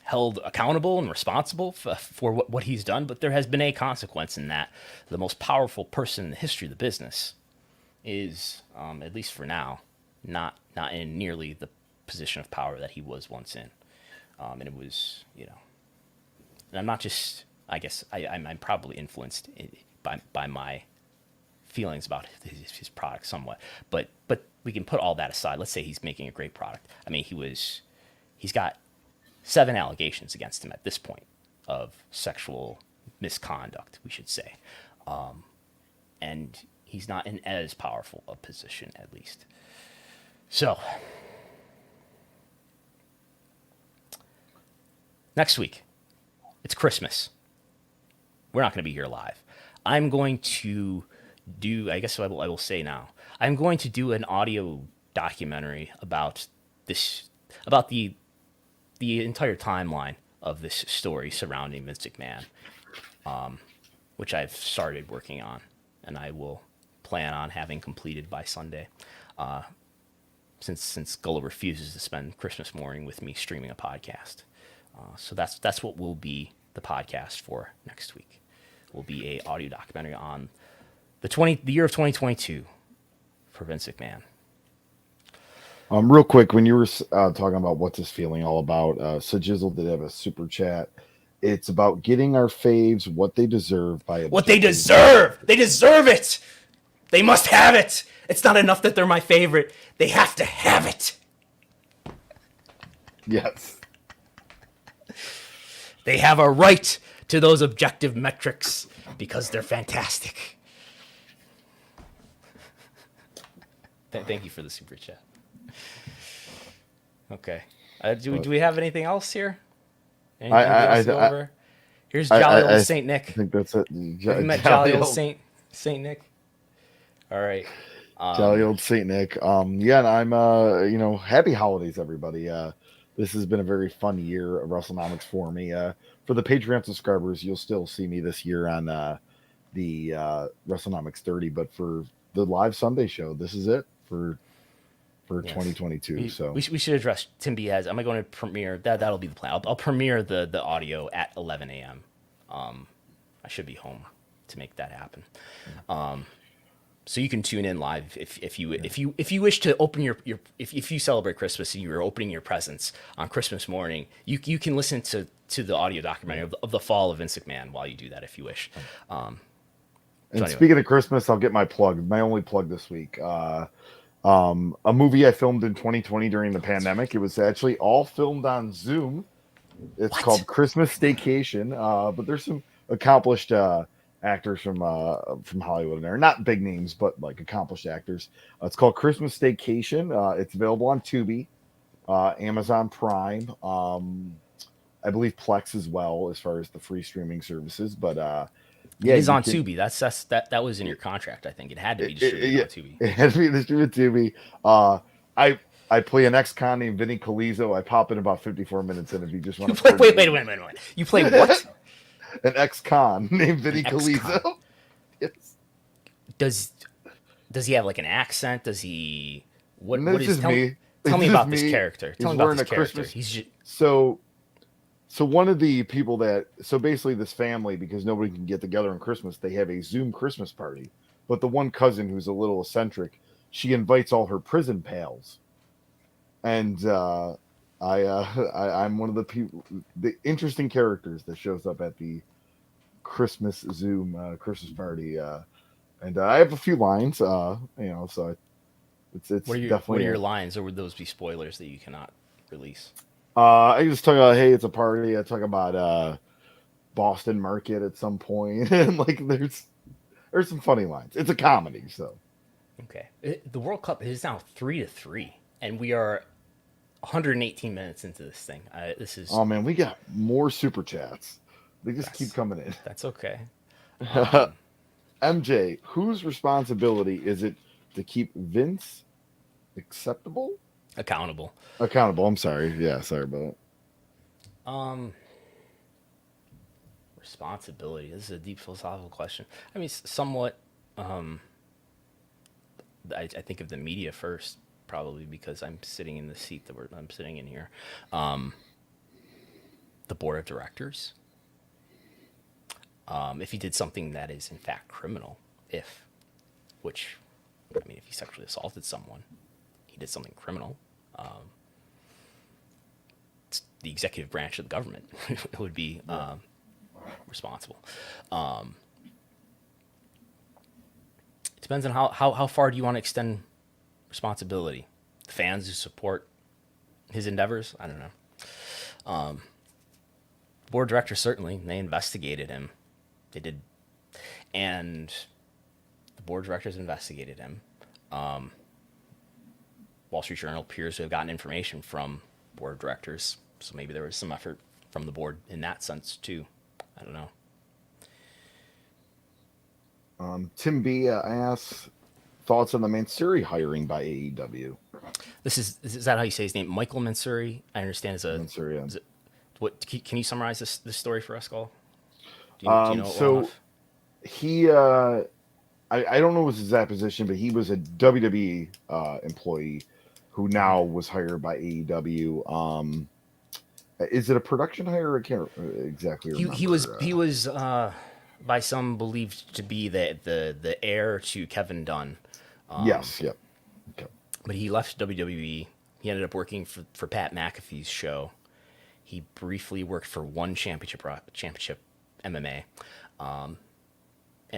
held accountable and responsible for what he's done, but there has been a consequence in that the most powerful person in the history of the business is, at least for now, not in nearly the position of power that he was once in. And it was, and I'm not just, I guess I'm probably influenced by my feelings about his product somewhat, but we can put all that aside. Let's say he's making a great product. I mean, he's got 7 allegations against him at this point of sexual misconduct, we should say. And he's not in as powerful a position, at least. So, next week, it's Christmas. We're not going to be here live. I'm going to do, I guess I will say now, I'm going to do an audio documentary about the entire timeline of this story surrounding Vince McMahon, which I've started working on, and I will plan on having completed by Sunday, since Gullo refuses to spend Christmas morning with me streaming a podcast. So that's what will be the podcast for next week. Will be a audio documentary on the year of 2022 for Vince McMahon. Real quick, when you were talking about what's this feeling all about, Sajizzle did have a super chat. It's about getting our faves what they deserve by what they deserve. They deserve it. They must have it. It's not enough that they're my favorite. They have to have it. Yes. They have a right to those objective metrics because they're fantastic. Thank you for the super chat. Okay. Do we have anything else here? Anything else to go over? Here's Jolly Old Saint Nick. I think that's it. Have you met Jolly Old Saint Nick? All right. Jolly Old Saint Nick. Yeah, and I'm happy holidays, everybody. This has been a very fun year of Wrestlenomics for me. For the Patreon subscribers, you'll still see me this year on the Wrestlenomics 30, but for the live Sunday show, this is it for 2022. So we should address Tim Diaz. Am I going to premiere that'll be the plan. I'll premiere the audio at 11 a.m. I should be home to make that happen. So you can tune in live if you wish to open your if you celebrate Christmas and you're opening your presents on Christmas morning, you can listen to the audio documentary of the fall of Vince McMahon while you do that if you wish. And speaking of Christmas, I'll get my only plug this week. A movie I filmed in 2020 during the pandemic. It was actually all filmed on Zoom. It's called Christmas Staycation. But there's some accomplished actors from Hollywood in there. Not big names, but like accomplished actors. It's called Christmas Staycation. It's available on Tubi, Amazon Prime, I believe Plex as well, as far as the free streaming services. But yeah, it is on Tubi. That was in your contract. I think it had to be distributed on Tubi. It had to be distributed Tubi. I play an ex-con named Vinny Calizzo. I pop in about 54 minutes in if you just want to. Wait. You play what? An ex-con named Vinny Calizzo. Yes. Does he have like an accent? Does he? What is? Tell me about this character. Tell me about this character. He's just... So one of the people basically this family, because nobody can get together on Christmas, they have a Zoom Christmas party. But the one cousin who's a little eccentric, she invites all her prison pals. And I'm one of the people, the interesting characters that shows up at the Christmas Zoom Christmas party. And I have a few lines, so it's definitely. What are your lines, or would those be spoilers that you cannot release? I just talk about, hey, it's a party. I talk about Boston Market at some point, and like there's some funny lines. It's a comedy, so. Okay, the World Cup is now 3-3, and we are 118 minutes into this thing. This is. Oh man, we got more super chats. They just keep coming in. That's okay. MJ, whose responsibility is it to keep Vince acceptable? Accountable. I'm sorry. Yeah, sorry about it. Responsibility. This is a deep philosophical question. I mean, somewhat. I think of the media first, probably because I'm sitting in the seat that I'm sitting in here. The board of directors. If he did something that is in fact criminal, if he sexually assaulted someone, he did something criminal. the executive branch of the government would be responsible. It depends on how far do you want to extend responsibility. The fans who support his endeavors, I don't know. Board of directors, certainly, they investigated him. They did. And the board of directors investigated him. Wall Street Journal appears to have gotten information from board of directors, so maybe there was some effort from the board in that sense too. I don't know. Tim B asks thoughts on the Mansury hiring by AEW. Is that how you say his name? Michael Mansury. I understand Mansury. Is it, what can you summarize this story for us, Cole? Do you know it well enough? He I don't know his exact position, but he was a WWE employee who now was hired by AEW. Is it a production hire? I can't exactly remember. He was by some believed to be the heir to Kevin Dunn. Yes. Yep. Okay. But he left WWE. He ended up working for Pat McAfee's show. He briefly worked for one championship MMA. And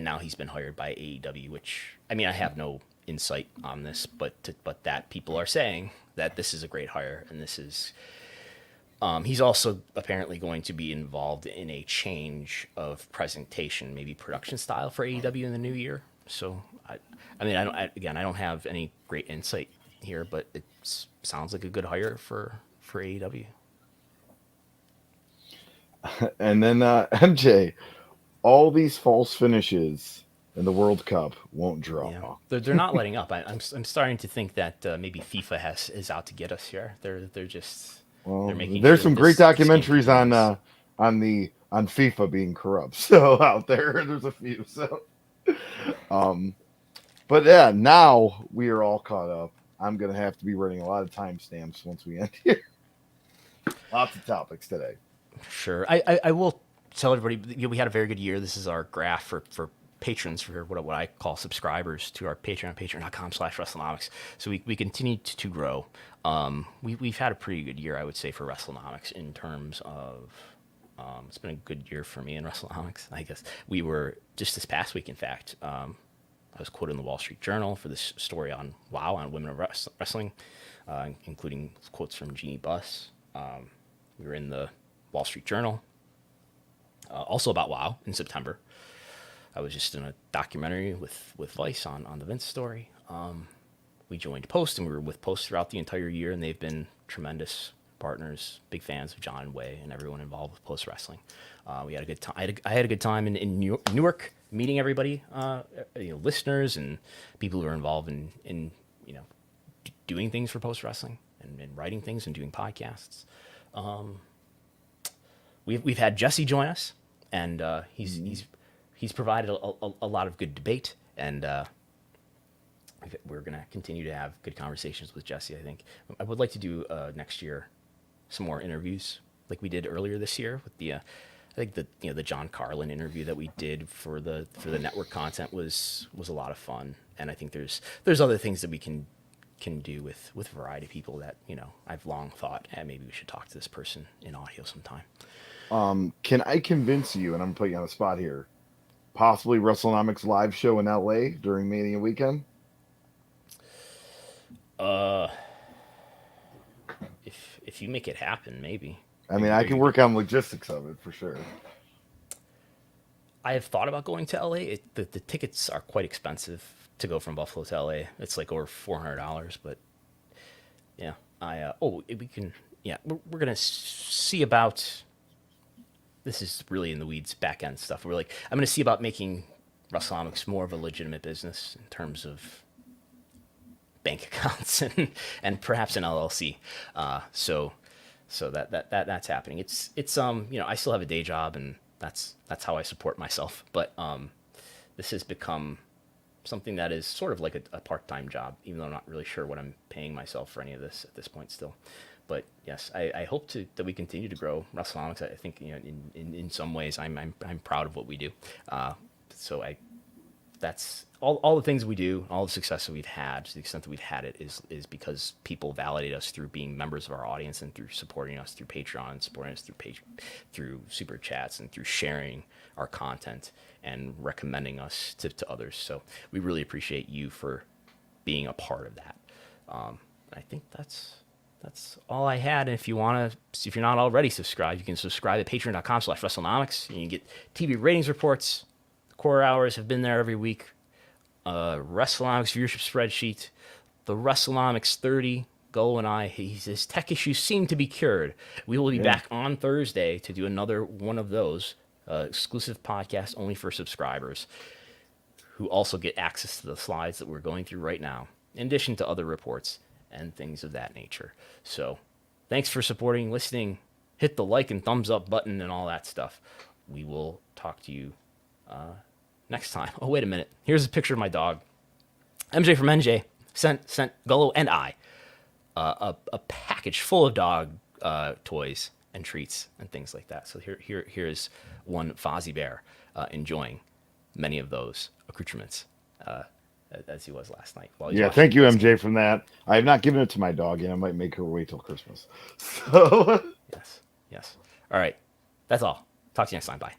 now he's been hired by AEW, which, I mean, I have no insight on this, but that people are saying that this is a great hire, and this is. He's also apparently going to be involved in a change of presentation, maybe production style for AEW in the new year. So, I don't have any great insight here, but it sounds like a good hire for AEW. And then MJ, all these false finishes in the World Cup won't draw. Yeah. They're not letting up. I'm starting to think that maybe FIFA is out to get us here. They're just. Well, there's some great documentaries on FIFA being corrupt. So out there's a few. So, but yeah, now we are all caught up. I'm gonna have to be writing a lot of timestamps once we end here. Lots of topics today. Sure, I will tell everybody we had a very good year. This is our graph for patrons, for what I call subscribers to our Patreon, patreon.com/Wrestlenomics. So we continue to grow. We've had a pretty good year, I would say, for Wrestlenomics in terms of it's been a good year for me in Wrestlenomics. I guess we were just this past week, in fact. I was quoted in the Wall Street Journal for this story on WoW, on women of wrestling, including quotes from Jeannie Buss. We were in the Wall Street Journal, also about WoW in September. I was just in a documentary with Vice on the Vince story. We joined Post, and we were with Post throughout the entire year, and they've been tremendous partners, big fans of John and Way and everyone involved with Post Wrestling. We had a good time. I had a good time in Newark, meeting everybody, listeners and people who are involved in doing things for Post Wrestling and writing things and doing podcasts. We've had Jesse join us, and he's provided a lot of good debate, and we're going to continue to have good conversations with Jesse. I think I would like to do next year some more interviews like we did earlier this year with the I think the John Carlin interview that we did for the network content was a lot of fun, and I think there's other things that we can do with a variety of people that I've long thought, maybe we should talk to this person in audio sometime. Can I convince you, and I'm putting you on the spot here, possibly Wrestlenomics live show in LA during Mania weekend? If you make it happen, maybe. I mean, I can work on logistics of it for sure. I have thought about going to LA. The tickets are quite expensive to go from Buffalo to LA. It's like over $400, but yeah, we're gonna see about. This is really in the weeds, back end stuff. I'm gonna see about making Wrestlenomics more of a legitimate business in terms of bank accounts and perhaps an LLC. So that's happening. It's I still have a day job, and that's how I support myself. But this has become something that is sort of like a part-time job, even though I'm not really sure what I'm paying myself for any of this at this point still. But yes, I hope that we continue to grow Wrestlenomics. I think in some ways I'm proud of what we do. So that's all the things we do, all the success that we've had, to the extent that we've had it, is because people validate us through being members of our audience and through supporting us through Patreon, supporting us through super chats, and through sharing our content and recommending us to others. So we really appreciate you for being a part of that. I think that's all I had. And if you're not already subscribed, you can subscribe at patreon.com/Wrestlenomics. You can get TV ratings reports. The core hours have been there every week. Wrestlenomics viewership spreadsheet. The Wrestlenomics 30. Gullo and I, his tech issues seem to be cured. We will be back on Thursday to do another one of those exclusive podcasts only for subscribers, who also get access to the slides that we're going through right now, in addition to other reports and things of that nature. So thanks for supporting, listening. Hit the like and thumbs up button and all that stuff. We will talk to you next time. Oh, wait a minute. Here's a picture of my dog. MJ from NJ sent Gullo and I a package full of dog toys and treats and things like that. So here's one Fozzie Bear enjoying many of those accoutrements as he was last night. Thank you, MJ, from that. I have not given it to my dog yet. I might make her wait till Christmas. So yes. All right. That's all. Talk to you next time. Bye.